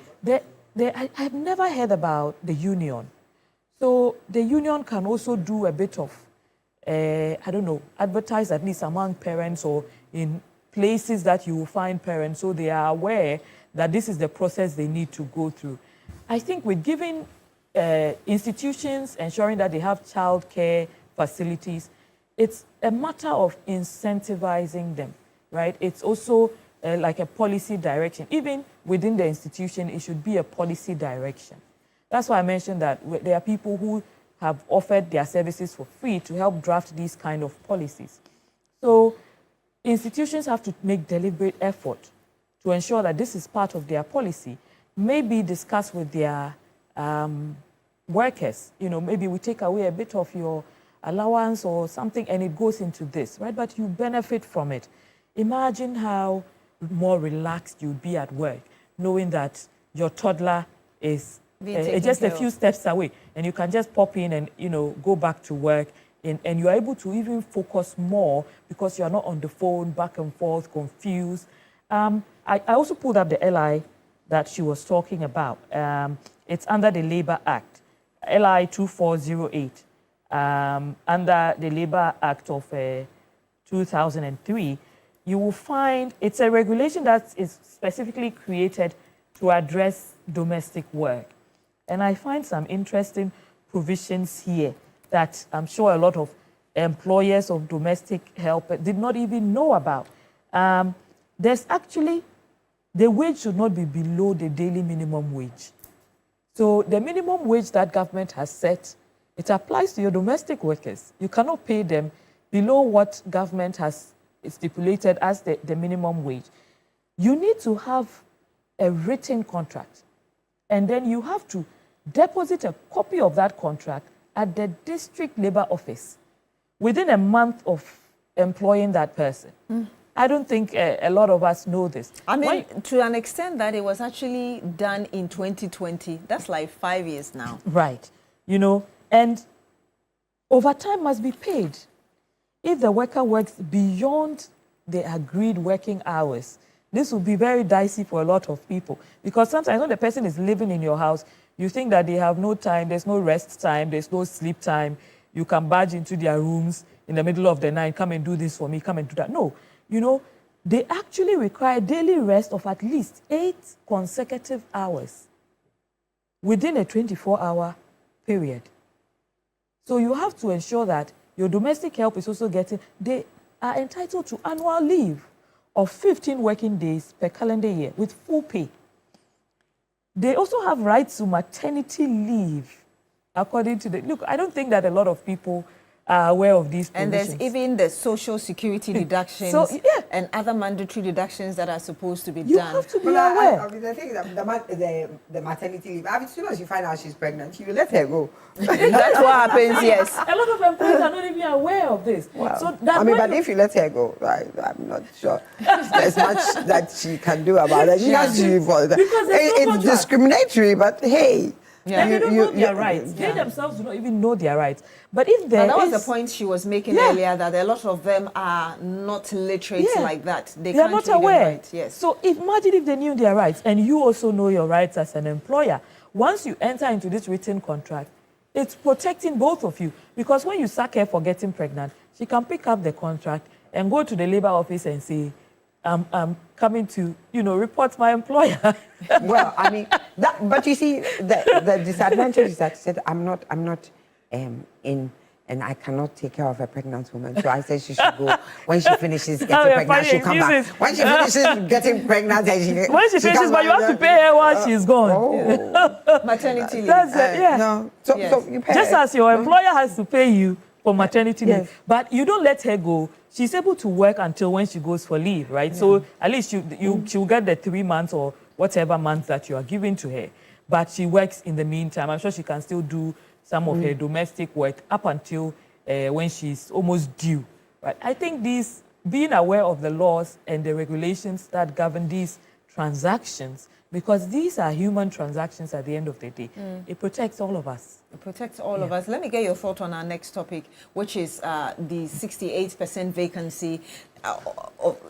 I've never heard about the union. So the union can also do a bit of, advertise at least among parents or in places that you will find parents, so they are aware that this is the process they need to go through. I think with giving institutions, ensuring that they have childcare facilities, it's a matter of incentivizing them, right? It's also like a policy direction. Even within the institution, it should be a policy direction. That's why I mentioned that there are people who have offered their services for free to help draft these kind of policies. So institutions have to make deliberate effort to ensure that this is part of their policy. Maybe discuss with their workers, maybe we take away a bit of your allowance or something and it goes into this, right? But you benefit from it. Imagine how more relaxed you'd be at work, knowing that your toddler is Being taken just a care few of. steps away, and you can just pop in and go back to work, and you're able to even focus more because you're not on the phone back and forth, confused. I also pulled up the LI that she was talking about. It's under the Labor Act, LI 2408, under the Labor Act of 2003. You will find it's a regulation that is specifically created to address domestic work. And I find some interesting provisions here that I'm sure a lot of employers of domestic help did not even know about. There's actually, the wage should not be below the daily minimum wage. So the minimum wage that government has set, it applies to your domestic workers. You cannot pay them below what government has stipulated as the minimum wage. You need to have a written contract, and then you have to deposit a copy of that contract at the district labor office within a month of employing that person. I don't think a lot of us know this. I mean, to an extent that it was actually done in 2020. That's like 5 years now. Right. And overtime must be paid. If the worker works beyond the agreed working hours, this will be very dicey for a lot of people, because sometimes when the person is living in your house, you think that they have no time, there's no rest time, there's no sleep time. You can barge into their rooms in the middle of the night, come and do this for me, come and do that. No, they actually require daily rest of at least 8 consecutive hours within a 24-hour period. So you have to ensure that your domestic help is also they are entitled to annual leave of 15 working days per calendar year with full pay. They also have rights to maternity leave, according to look, I don't think that a lot of people are aware of these provisions. And there's even the social security deductions and other mandatory deductions that are supposed to be You done. have to be aware. I mean, the thing is that the maternity leave, I mean, as soon as you find out she's pregnant, you let her go. That's what happens, yes. A lot of employees are not even aware of this. Wow. So that I mean, but if you let her go, I'm not sure there's much that she can do about it. Because there's no It's contract. discriminatory, but hey. Yeah. They don't know their rights. They themselves do not even know their rights. But if there That was is- the point she was making earlier, that a lot of them are not literate like that. They are can't not read and aware. write. Yes. So imagine if they knew their rights, and you also know your rights as an employer. Once you enter into this written contract, it's protecting both of you. Because when you sack her for getting pregnant, she can pick up the contract and go to the labor office and say, I'm coming to, report my employer. Well, I mean, but you see, the disadvantage is that she said, I'm not in, and I cannot take care of a pregnant woman. So I said she should go. When she finishes getting you're pregnant, funny she'll come back. excuses. When she finishes getting pregnant, then When she finishes, but you have to pay her while she's gone. Oh. Maternity leave. That's it, yeah. No. So Yes. you pay Just her. as your employer has to pay you for maternity Yes. leave, but you don't let her go. She's able to work until when she goes for leave, right? So at least she'll get the 3 months or whatever months that you are giving to her. But she works in the meantime. I'm sure she can still do some of her domestic work up until when she's almost due. Right? I think being aware of the laws and the regulations that govern these transactions, because these are human transactions at the end of the day, it protects all of us. It protects all of us. Let me get your thought on our next topic, which is the 68% vacancy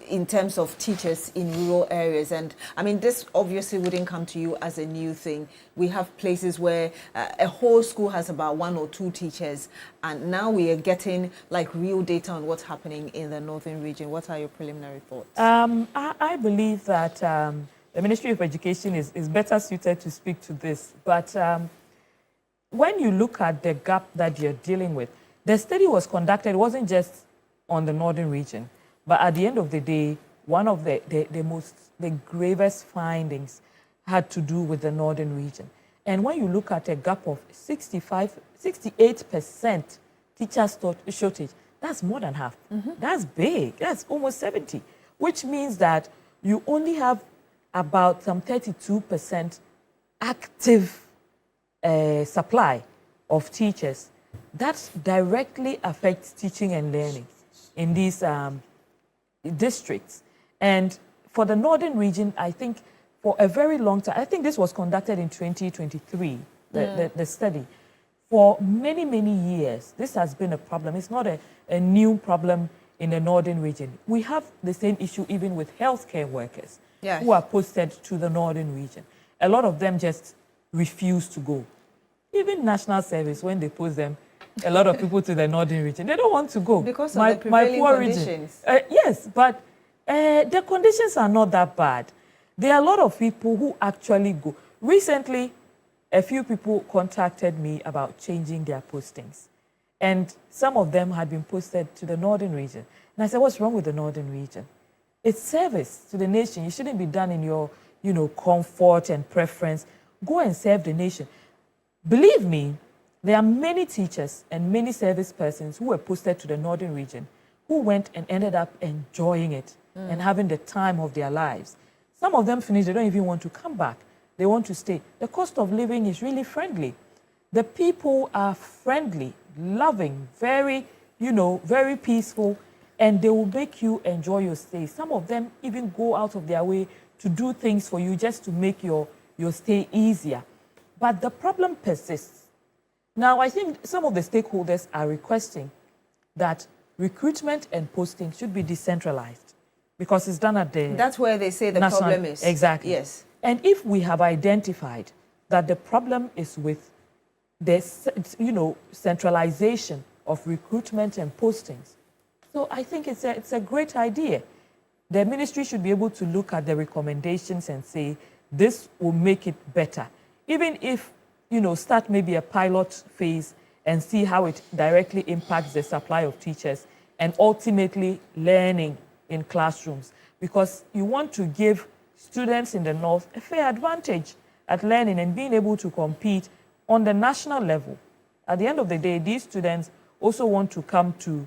in terms of teachers in rural areas. And I mean, this obviously wouldn't come to you as a new thing. We have places where a whole school has about 1 or 2 teachers, and now we are getting like real data on what's happening in the northern region. What are your preliminary thoughts? I believe that the Ministry of Education is better suited to speak to this. But when you look at the gap that you're dealing with, the study was conducted, it wasn't just on the northern region, but at the end of the day, one of the gravest findings had to do with the northern region. And when you look at a gap of 68% teacher shortage, that's more than half. That's big. That's almost 70, which means that you only have about some 32% active supply of teachers. That directly affects teaching and learning in these districts. And for the northern region, I think for a very long time. I think this was conducted in 2023, the study. For many, many years, this has been a problem. It's not a new problem in the northern region. We have the same issue even with healthcare workers who are posted to the northern region. A lot of them just refuse to go. Even national service, when they post them, a lot of people to the northern region, they don't want to go. Because of the prevailing conditions. Yes, but the conditions are not that bad. There are a lot of people who actually go. Recently, a few people contacted me about changing their postings. And some of them had been posted to the northern region. And I said, what's wrong with the northern region? It's service to the nation. You shouldn't be done in your, comfort and preference. Go and serve the nation. Believe me, there are many teachers and many service persons who were posted to the northern region who went and ended up enjoying it and having the time of their lives. Some of them finished, they don't even want to come back. They want to stay. The cost of living is really friendly. The people are friendly, loving, very, very peaceful, and they will make you enjoy your stay. Some of them even go out of their way to do things for you just to make your stay easier. But the problem persists. Now, I think some of the stakeholders are requesting that recruitment and posting should be decentralized because it's done at the... That's where they say the national, problem is. Exactly. Yes. And if we have identified that the problem is with the, centralization of recruitment and postings, so I think it's a great idea. The ministry should be able to look at the recommendations and say, this will make it better. Even if, start maybe a pilot phase and see how it directly impacts the supply of teachers and ultimately learning in classrooms. Because you want to give students in the North a fair advantage at learning and being able to compete on the national level. At the end of the day, these students also want to come to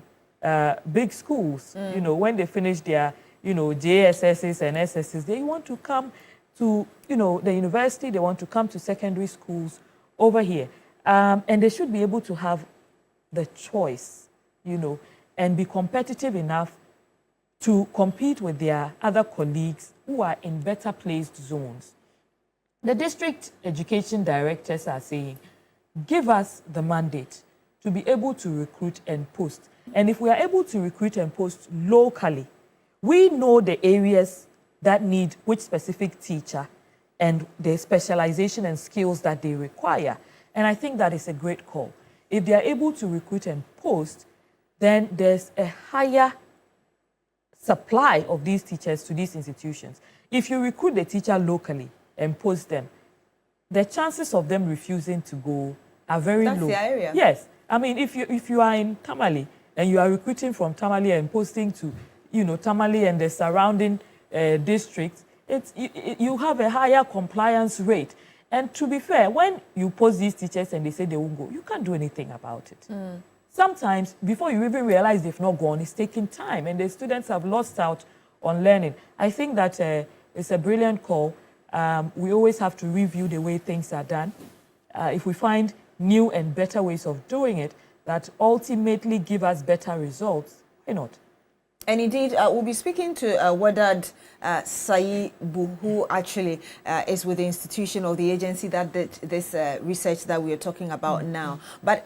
big schools. When they finish their, JSSs and SSs, they want to come to, the university, they want to come to secondary schools over here. And they should be able to have the choice, and be competitive enough to compete with their other colleagues who are in better placed zones. The district education directors are saying, give us the mandate to be able to recruit and post. And if we are able to recruit and post locally, we know the areas that need which specific teacher and the specialization and skills that they require. And I think that is a great call. If they are able to recruit and post, then there's a higher supply of these teachers to these institutions. If you recruit the teacher locally and post them, the chances of them refusing to go are very low. That's the area. Yes. I mean, if you are in Tamale and you are recruiting from Tamale and posting to, Tamale and the surrounding districts, you have a higher compliance rate. And to be fair, when you post these teachers and they say they won't go, you can't do anything about it. Sometimes, before you even realize they've not gone, it's taking time, and the students have lost out on learning. I think that it's a brilliant call. We always have to review the way things are done. If we find new and better ways of doing it that ultimately give us better results, why not? And indeed, we'll be speaking to Wadad Saibu, who actually is with the institution or the agency that did this research that we are talking about now. But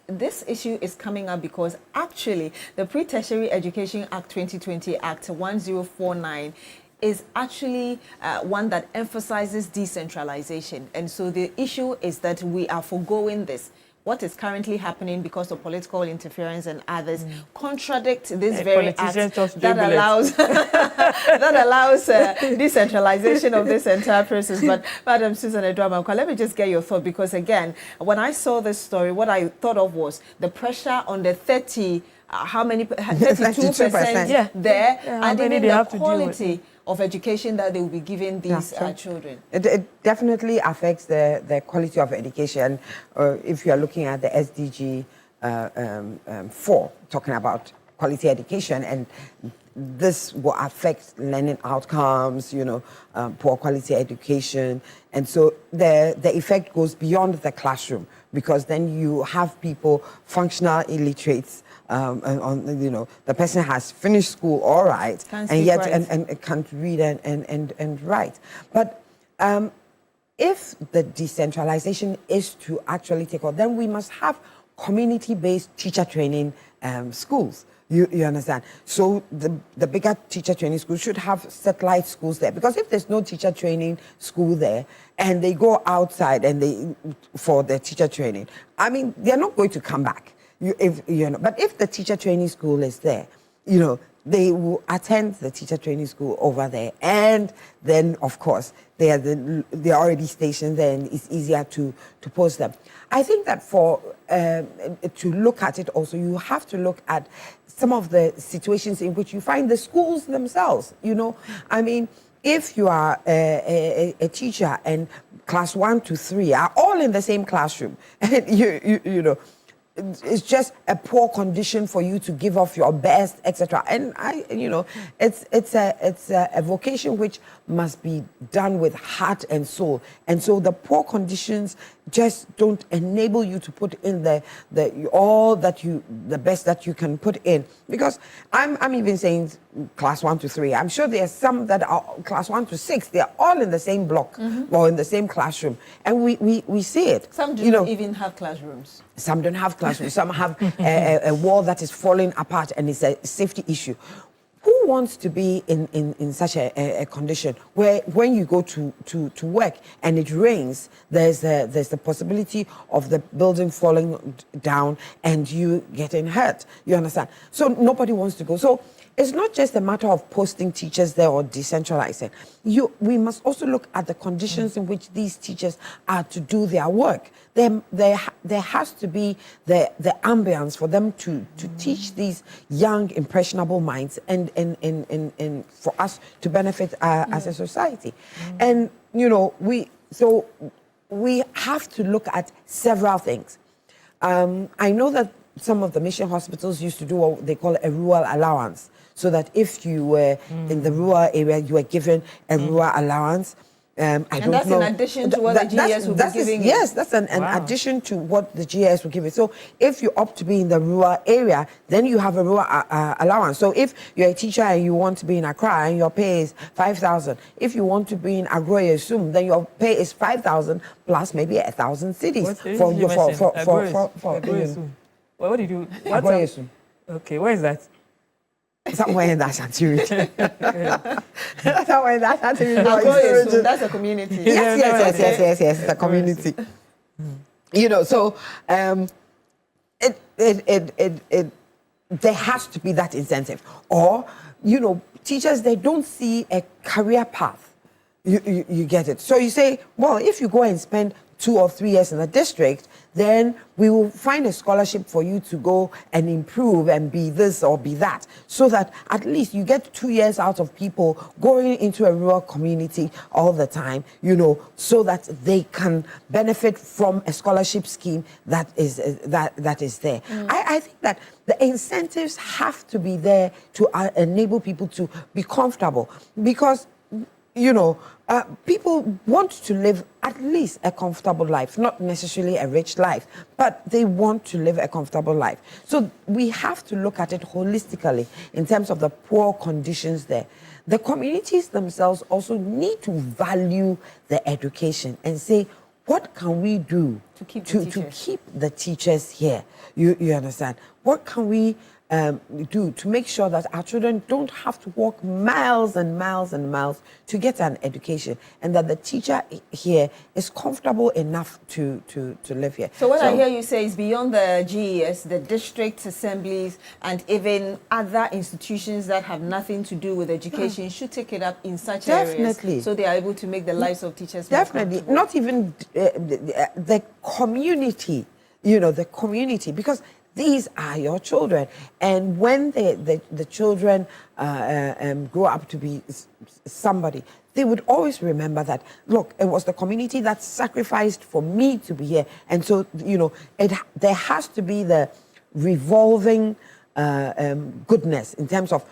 this issue is coming up because actually the Pre-Tertiary Education Act 2020 Act 1049 is actually one that emphasizes decentralization. And so the issue is that we are forgoing this. What is currently happening because of political interference and others contradict this very act that allows decentralization of this entire process. But Madam Susan Edoamankwa, let me just get your thought, because again, when I saw this story, what I thought of was the pressure on the 32% there, and even the quality of education that they will be giving these children. It definitely affects the quality of education. If you are looking at the SDG 4, talking about quality education, and this will affect learning outcomes, poor quality education. And so the effect goes beyond the classroom, because then you have people, functional illiterates, the person has finished school all right, and yet and can't read and write. But if the decentralization is to actually take off, then we must have community-based teacher training schools. You understand? So the bigger teacher training schools should have satellite schools there, because if there's no teacher training school there and they go outside and for their teacher training, I mean, they're not going to come back. But if the teacher training school is there, they will attend the teacher training school over there, and then of course they're already stationed there, and it's easier to post them. I think that to look at it also, you have to look at some of the situations in which you find the schools themselves. I mean, if you are a teacher and class 1 to 3 are all in the same classroom, and it's just a poor condition for you to give off your best, etc. And it's a vocation which must be done with heart and soul. And so the poor conditions just don't enable you to put in the best that you can put in. Because I'm even saying class 1 to 3. I'm sure there are some that are class 1 to 6. They are all in the same block or in the same classroom, and we see it. Some do not even have classrooms. Some don't have classrooms. Some have a wall that is falling apart, and it's a safety issue. Who wants to be in such a condition where when you go to work and it rains, there's the possibility of the building falling down and you getting hurt? You understand? So nobody wants to go. So it's not just a matter of posting teachers there or decentralizing. We must also look at the conditions in which these teachers are to do their work. There has to be the ambience for them to teach these young, impressionable minds and for us to benefit as a society. And, we have to look at several things. I know that some of the mission hospitals used to do what they call a rural allowance, so that if you were in the rural area, you were given a rural allowance. And that's in addition to what the GS will be giving you? Yes, that's an addition to what the GS will give you. So if you opt to be in the rural area, then you have a rural allowance. So if you're a teacher and you want to be in Accra and your pay is 5,000, if you want to be in Agroyesum, then your pay is 5,000 plus maybe 1,000 cities. For what did you? Agroyesum. Okay, where is that? Somewhere in that Santi Somewhere in that Santi region. That's a community. Yes, it's a community. So there has to be that incentive. Or, teachers, they don't see a career path. You get it. So you say, well, if you go and spend 2 or 3 years in the district, then we will find a scholarship for you to go and improve and be this or be that, so that at least you get 2 years out of people going into a rural community all the time, so that they can benefit from a scholarship scheme that is there. I think that the incentives have to be there to enable people to be comfortable, because people want to live at least a comfortable life, not necessarily a rich life, but they want to live a comfortable life. So we have to look at it holistically in terms of the poor conditions there. The communities themselves also need to value the education and say, what can we do to keep the teachers here? You understand? What can we do to make sure that our children don't have to walk miles and miles and miles to get an education, and that the teacher here is comfortable enough to live here? So what I hear you say is beyond the GES, the district assemblies and even other institutions that have nothing to do with education should take it up in such areas, so they are able to make the lives of teachers more comfortable. Not even the community, the community, because these are your children. And when the children grow up to be somebody, they would always remember that, look, it was the community that sacrificed for me to be here. And so, there has to be the revolving goodness in terms of,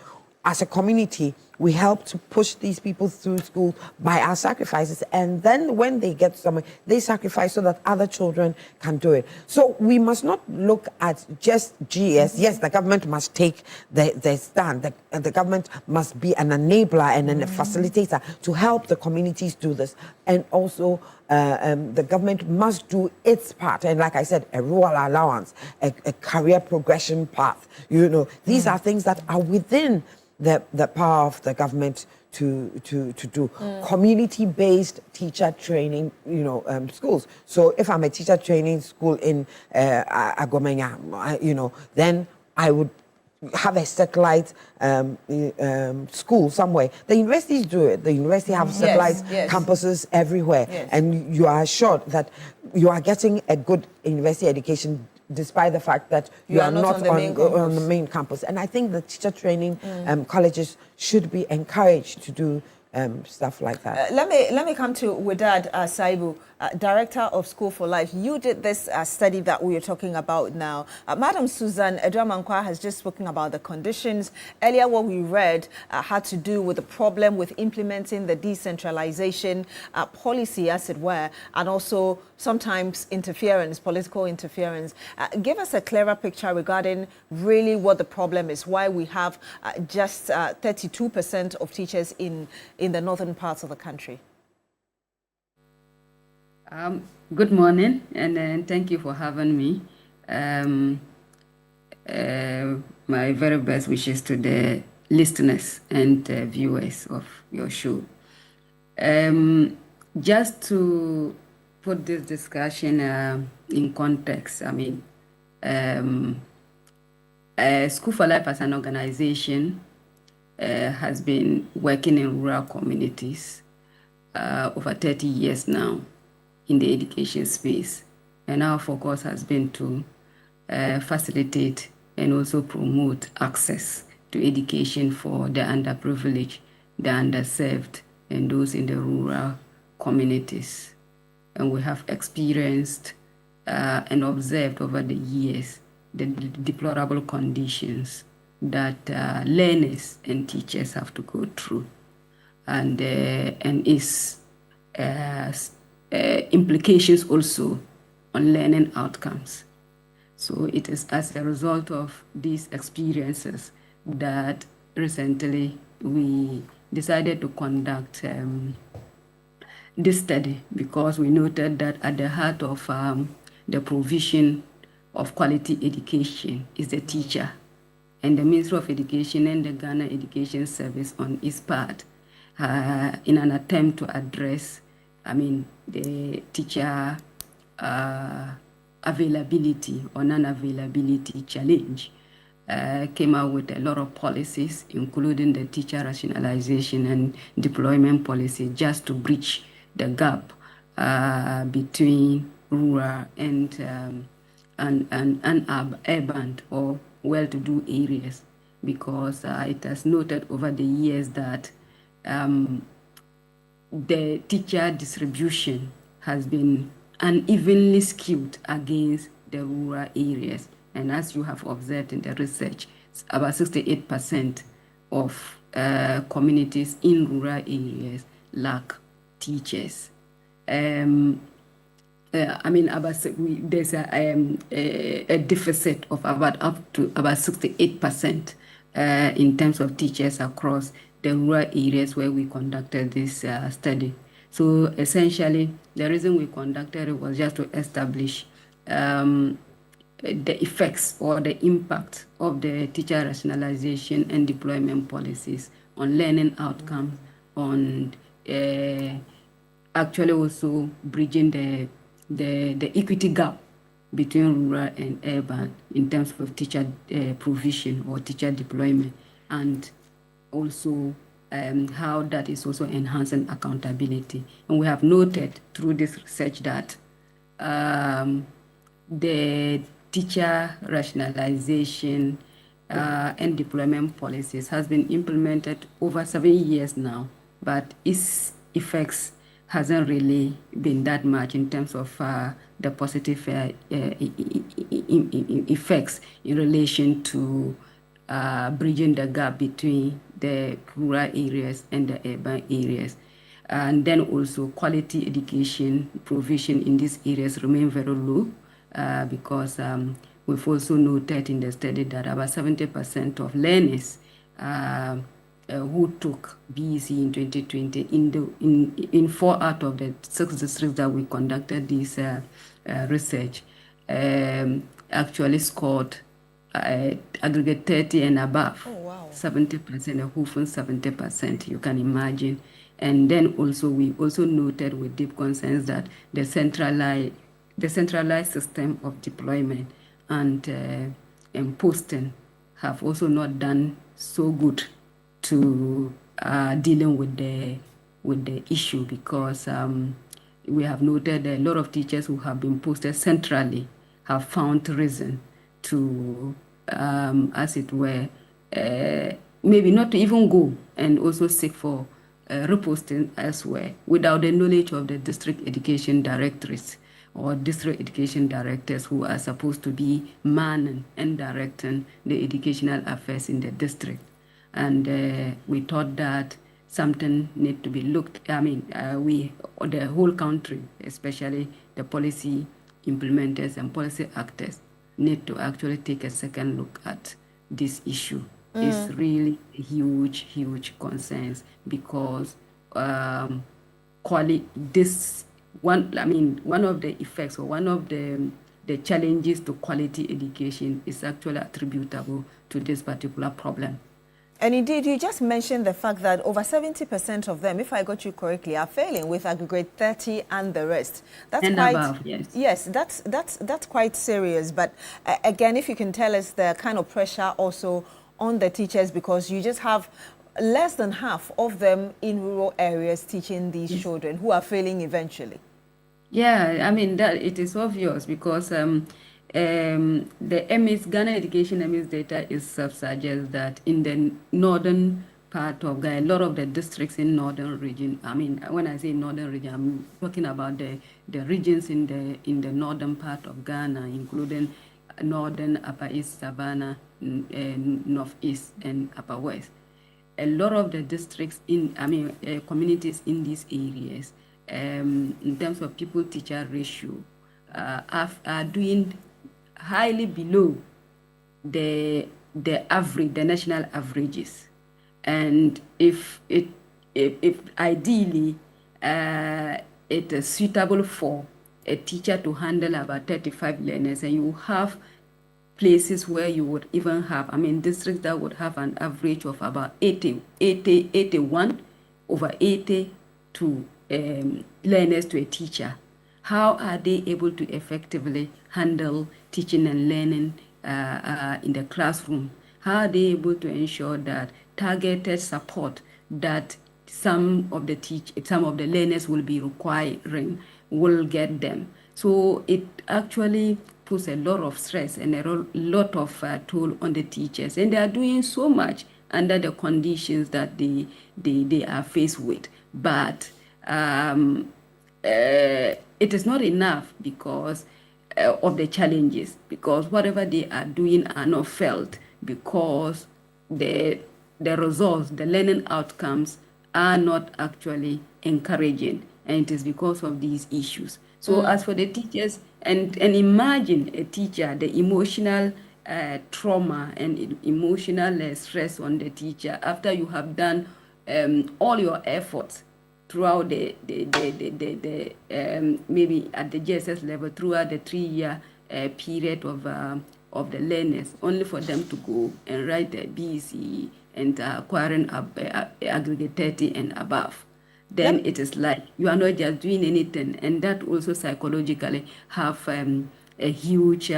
as a community, We help to push these people through school by our sacrifices. And then when they get somewhere, they sacrifice so that other children can do it. So we must not look at just GS. Yes, the government must take the stand. The government must be an enabler and a facilitator to help the communities do this. And also, the government must do its part. And like I said, a rural allowance, a career progression path. You know, these are things that are within the power of the government to do. Community-based teacher training, you know, schools. So if I'm a teacher training school in Agomenya, you know, then I would have a satellite school somewhere. The universities do it. The university have satellite campuses everywhere. And you are assured that you are getting a good university education despite the fact that you are not on the main campus. And I think the teacher training colleges should be encouraged to do stuff like that. Let me come to Widad Saibu, Director of School for Life. You did this study that we are talking about now. Madam Susan Edramankwa has just spoken about the conditions. Earlier, what we read had to do with the problem with implementing the decentralization policy, as it were, and also sometimes interference, political interference. Give us a clearer picture regarding really what the problem is, why we have just 32% of teachers in the northern parts of the country. Good morning, and thank you for having me. My very best wishes to the listeners and viewers of your show. Just to put this discussion in context, I mean, School for Life as an organization has been working in rural communities over 30 years now in the education space. And our focus has been to facilitate and also promote access to education for the underprivileged, the underserved, and those in the rural communities. And we have experienced and observed over the years the deplorable conditions that learners and teachers have to go through, and its implications also on learning outcomes. So it is as a result of these experiences that recently we decided to conduct this study, because we noted that at the heart of the provision of quality education is the teacher. And the Ministry of Education and the Ghana Education Service on its part, in an attempt to address, the teacher availability or non-availability challenge, came out with a lot of policies, including the teacher rationalization and deployment policy, just to bridge the gap between rural and urban or well-to-do areas, because it has noted over the years that the teacher distribution has been unevenly skewed against the rural areas. And as you have observed in the research, about 68% of communities in rural areas lack teachers. There's a deficit of up to about 68% in terms of teachers across the rural areas where we conducted this study. So essentially, the reason we conducted it was just to establish the effects or the impact of the teacher rationalization and deployment policies on learning outcomes, on actually also bridging the equity gap between rural and urban in terms of teacher provision or teacher deployment, and also how that is also enhancing accountability. And we have noted through this research that the teacher rationalization and deployment policies has been implemented over 7 years now, but its effects hasn't really been that much in terms of the positive effects in relation to bridging the gap between the rural areas and the urban areas. And then also quality education provision in these areas remain very low because we've also noted in the study that about 70% of learners who took BEC in 2020 in 4 out of the 6 districts that we conducted this research actually scored aggregate 30 and above. Oh, wow. 70%, a Hoofen 70%, you can imagine. And then also we also noted with deep concerns that the centralized system of deployment and posting have also not done so good to dealing with the issue, because we have noted that a lot of teachers who have been posted centrally have found reason to, as it were, maybe not to even go and also seek for reposting elsewhere without the knowledge of the district education directorates or district education directors who are supposed to be manning and directing the educational affairs in the district. And we thought that something need to be looked. The whole country, especially the policy implementers and policy actors, need to actually take a second look at this issue. It's really a huge concerns, because one of the effects or one of the challenges to quality education is actually attributable to this particular problem. And indeed, you just mentioned the fact that over 70% of them, if I got you correctly, are failing with aggregate 30 and the rest. That's and quite, above, yes. Yes, that's quite serious. But again, if you can tell us the kind of pressure also on the teachers, because you just have less than half of them in rural areas teaching these children who are failing eventually. Yeah, I mean, that it is obvious, because the Ghana Education MS data suggests that in the northern part of Ghana, a lot of the districts in northern region, I mean, when I say northern region, I'm talking about the regions in the northern part of Ghana, including northern, Upper East, Savannah, Northeast, and Upper West. A lot of the districts communities in these areas, in terms of pupil-teacher ratio, are doing highly below the average, the national averages. And if ideally it is suitable for a teacher to handle about 35 learners, and you have places where you would even have, districts that would have an average of about 81 over 80 to learners to a teacher. How are they able to effectively handle teaching and learning in the classroom? How are they able to ensure that targeted support that some of the learners will be requiring will get them? So it actually puts a lot of stress and a lot of toll on the teachers, and they are doing so much under the conditions that they are faced with. But it is not enough because of the challenges, because whatever they are doing are not felt, because the results, the learning outcomes are not actually encouraging, and it is because of these issues. So as for the teachers, and imagine a teacher, the emotional trauma and emotional stress on the teacher after you have done all your efforts throughout the maybe at the JSS level, throughout the 3-year period of the learners, only for them to go and write the BEC and acquiring aggregate 30 and above. Then it is like you are not just doing anything, and that also psychologically have a huge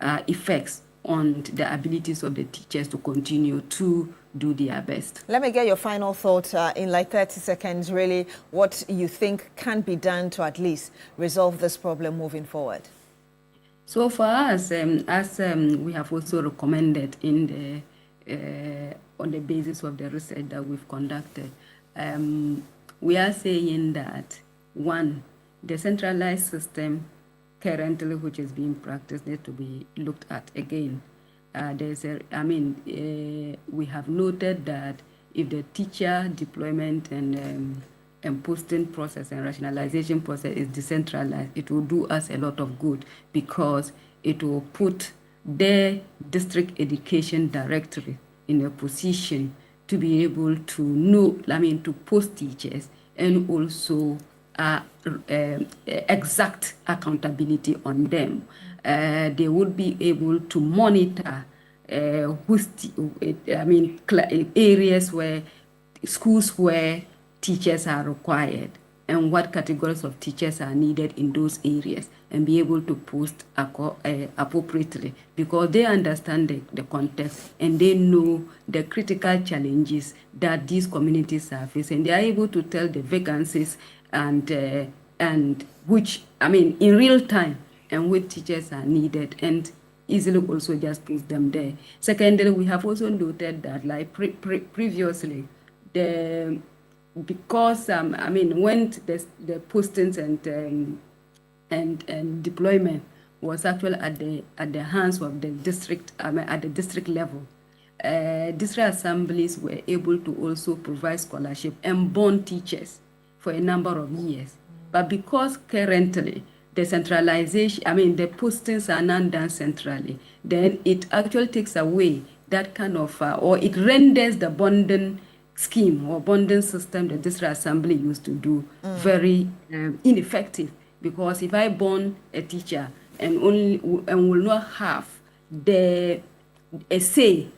effects on the abilities of the teachers to continue to do their best. Let me get your final thought in like 30 seconds, really, what you think can be done to at least resolve this problem moving forward. So for us, as we have also recommended in on the basis of the research that we've conducted, we are saying that, one, the centralized system currently which is being practiced needs to be looked at again. We have noted that if the teacher deployment and posting process and rationalization process is decentralized, it will do us a lot of good, because it will put their district education directory in a position to be able to know, to post teachers, and also exact accountability on them. They would be able to monitor areas where schools where teachers are required and what categories of teachers are needed in those areas, and be able to post appropriately, because they understand the context and they know the critical challenges that these communities are facing. They are able to tell the vacancies and which, in real time, and which teachers are needed, and easily also just post them there. Secondly, we have also noted that, like previously, because when the postings and deployment was actually at the hands of the district, at the district level, district assemblies were able to also provide scholarship and bond teachers for a number of years. But because currently the centralization, the postings are not done centrally, then it actually takes away that kind of, or it renders the bonding scheme or bonding system the district assembly used to do very ineffective. Because if I bond a teacher and will not have a say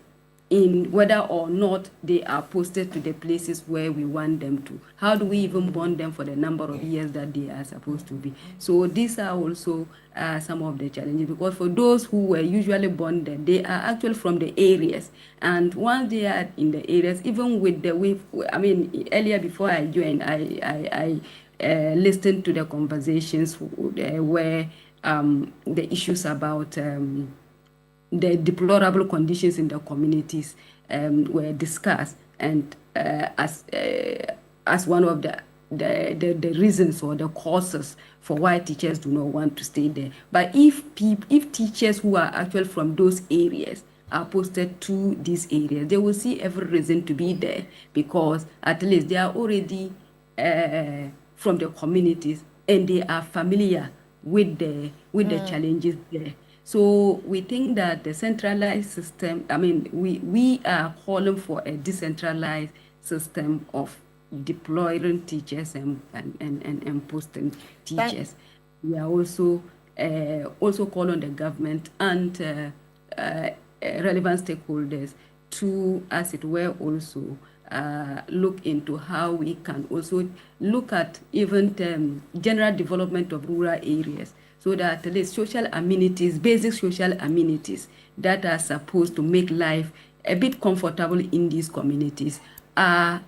in whether or not they are posted to the places where we want them to, how do we even bond them for the number of years that they are supposed to be? So these are also some of the challenges, because for those who were usually bonded, they are actually from the areas, and once they are in the areas, even with the way, earlier before I joined, I listened to the conversations where the issues about the deplorable conditions in the communities were discussed, and as one of the reasons or the causes for why teachers do not want to stay there. But if teachers who are actually from those areas are posted to these areas, they will see every reason to be there, because at least they are already from the communities and they are familiar with the challenges there. So we think that the centralized system, we are calling for a decentralized system of deploying teachers and posting teachers. We are also call on the government and relevant stakeholders to, as it were, also look into how we can also look at even general development of rural areas, so that the social amenities, basic social amenities that are supposed to make life a bit comfortable in these communities are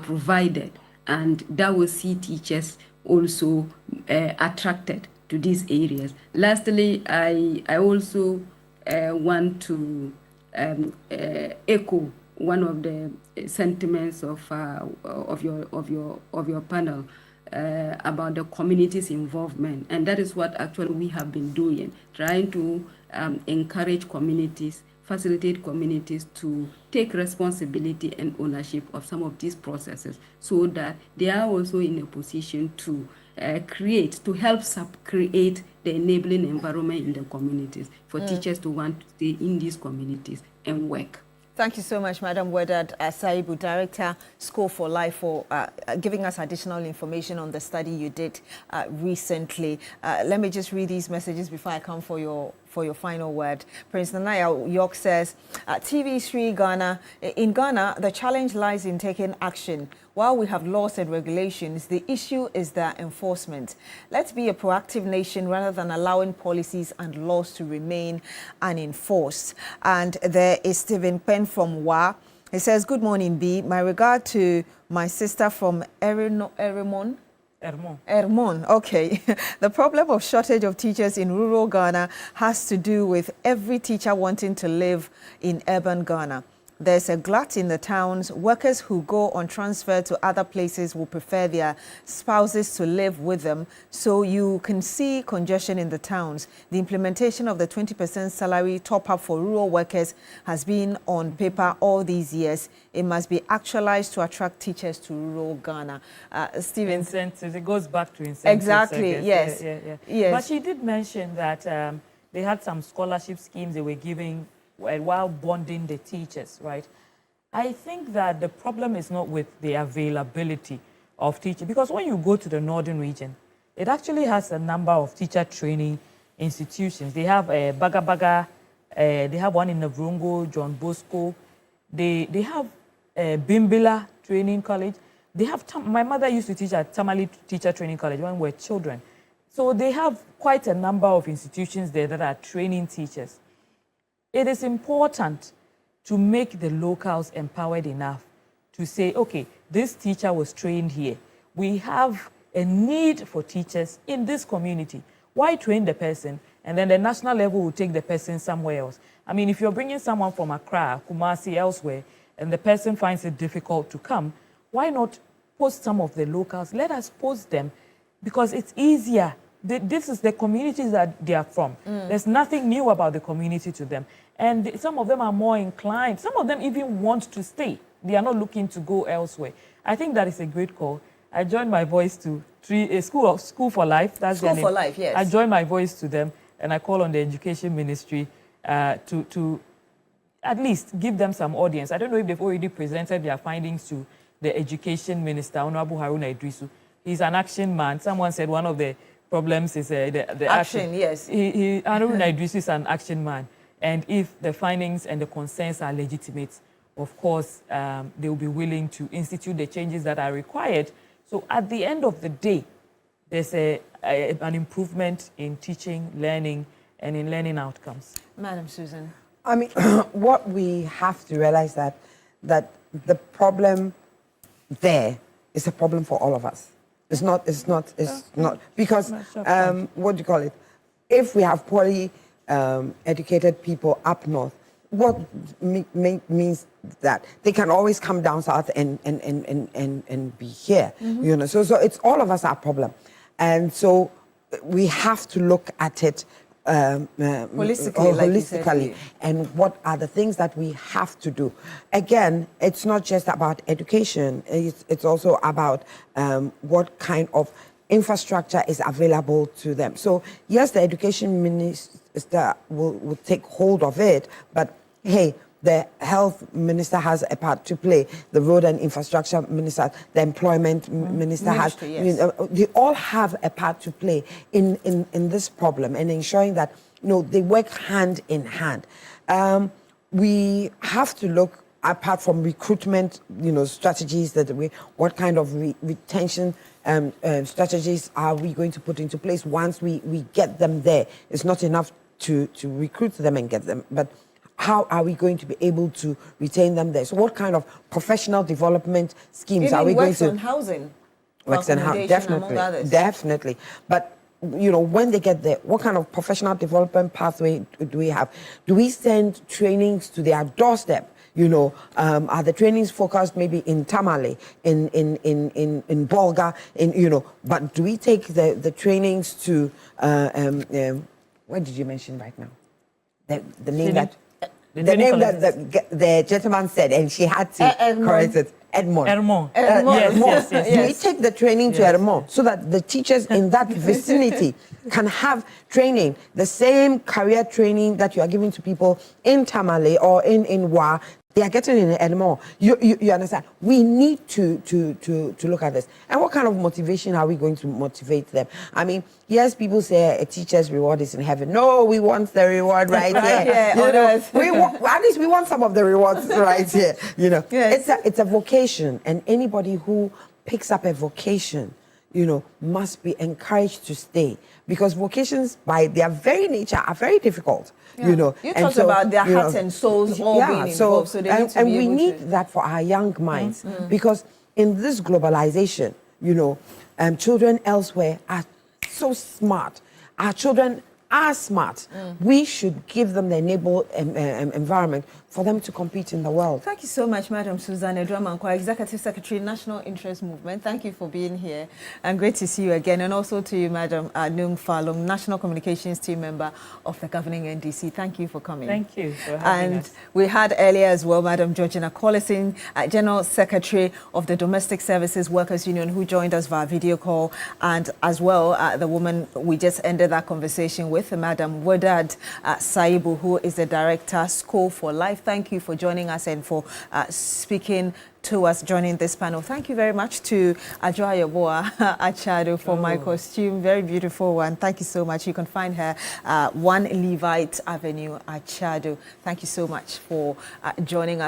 provided, and that will see teachers also attracted to these areas. Lastly, I also want to echo one of the sentiments of your panel about the community's involvement, and that is what actually we have been doing, trying to encourage communities, facilitate communities to take responsibility and ownership of some of these processes, so that they are also in a position to help create the enabling environment in the communities for teachers to want to stay in these communities and work. Thank you so much, Madam Wedad Saibu, Director, School for Life, for giving us additional information on the study you did recently. Let me just read these messages before I come for your final word. Prince Nanaya York says, TV3 Ghana. In Ghana, the challenge lies in taking action. While we have laws and regulations, the issue is their enforcement. Let's be a proactive nation rather than allowing policies and laws to remain unenforced. And there is Stephen Penn from WA. He says, good morning, B. My regard to my sister from Ermon, okay. The problem of shortage of teachers in rural Ghana has to do with every teacher wanting to live in urban Ghana. there's a glut in the towns. Workers who go on transfer to other places will prefer their spouses to live with them. So you can see congestion in the towns. The implementation of the 20% salary top-up for rural workers has been on paper all these years. It must be actualized to attract teachers to rural Ghana. Stephen. Incentives, it goes back to incentives. Exactly, yes. Yes. But she did mention that they had some scholarship schemes they were giving while bonding the teachers, right? I think that the problem is not with the availability of teachers, because when you go to the northern region, it actually has a number of teacher training institutions. They have Baga Baga, they have one in Navrongo, John Bosco, they have Bimbila Training College. They have, my mother used to teach at Tamale Teacher Training College when we were children. So they have quite a number of institutions there that are training teachers. It is important to make the locals empowered enough to say, okay, this teacher was trained here. We have a need for teachers in this community. Why train the person? And then the national level will take the person somewhere else. I mean, if you're bringing someone from Accra, Kumasi, elsewhere, and the person finds it difficult to come, why not post some of the locals? Let us post them, because it's easier. This is the communities that they are from. There's nothing new about the community to them. And some of them are more inclined. Some of them even want to stay. They are not looking to go elsewhere. I think that is a great call. I joined my voice to School for Life. That's School for Life, yes. I joined my voice to them, and I call on the Education Ministry to at least give them some audience. I don't know if they've already presented their findings to the Education Minister, Honorable Haruna Idrisu. He's an action man. Someone said one of the problems is the action. Yes. Haruna Idrisu is an action man. And if the findings and the concerns are legitimate, of course, they will be willing to institute the changes that are required. So at the end of the day, there's an improvement in teaching, learning, and in learning outcomes. Madam Susan. I mean, what we have to realize that the problem there is a problem for all of us. It's not because what do you call it? If we have poorly educated people up north, what means that they can always come down south and be here, you know. So it's all of us our problem, and so we have to look at it holistically, and what are the things that we have to do. Again, it's not just about education, it's also about what kind of infrastructure is available to them. So yes, the education minister will take hold of it, but hey, the health minister has a part to play, the road and infrastructure minister, the employment minister has, yes. You know, they all have a part to play in this problem, and ensuring that, you know, they work hand in hand. We have to look, apart from recruitment, you know, strategies what kind of retention strategies are we going to put into place once we get them there? It's not enough to recruit them and get them, but how are we going to be able to retain them there? So what kind of professional development schemes are we going to... Works on housing. Works on housing, definitely. But, you know, when they get there, what kind of professional development pathway do we have? Do we send trainings to their doorstep? You know, are the trainings focused maybe in Tamale, in Bolga, you know, but do we take the trainings to, what did you mention right now? The name that... The name that the gentleman said, and she had to correct it. Edmond. Yes. We take the training to Edmond so that the teachers in that vicinity can have training, the same career training that you are giving to people in Tamale or in Wa. They are getting in Edmond. You understand? We need to look at this. And what kind of motivation are we going to motivate them? I mean, yes, people say a teacher's reward is in heaven. No, we want the reward right here. At least we want some of the rewards right here. You know, yes. It's a vocation, and anybody who picks up a vocation, you know, must be encouraged to stay, because vocations, by their very nature, are very difficult. Yeah. You know, you talked about their hearts and souls all being involved, so they need to be able we need that for our young minds, because in this globalization, you know, children elsewhere are so smart. Our children are smart. We should give them the enable environment for them to compete in the world. Thank you so much, Madam Susanna Dramankwa, Executive Secretary, National Interest Movement. Thank you for being here, and great to see you again. And also to you, Madam Nung Falum, National Communications Team Member of the governing NDC. Thank you for coming. Thank you for having us. We had earlier as well, Madam Georgina Collison, General Secretary of the Domestic Services Workers Union, who joined us via video call, and as well the woman we just ended that conversation with, Madam Wedad Saibu, who is the Director, School for Life. Thank you for joining us and for speaking to us, joining this panel. Thank you very much to Ajoayoboa Achado for my costume. Very beautiful one. Thank you so much. You can find her 1 Levite Avenue, Achado. Thank you so much for joining us.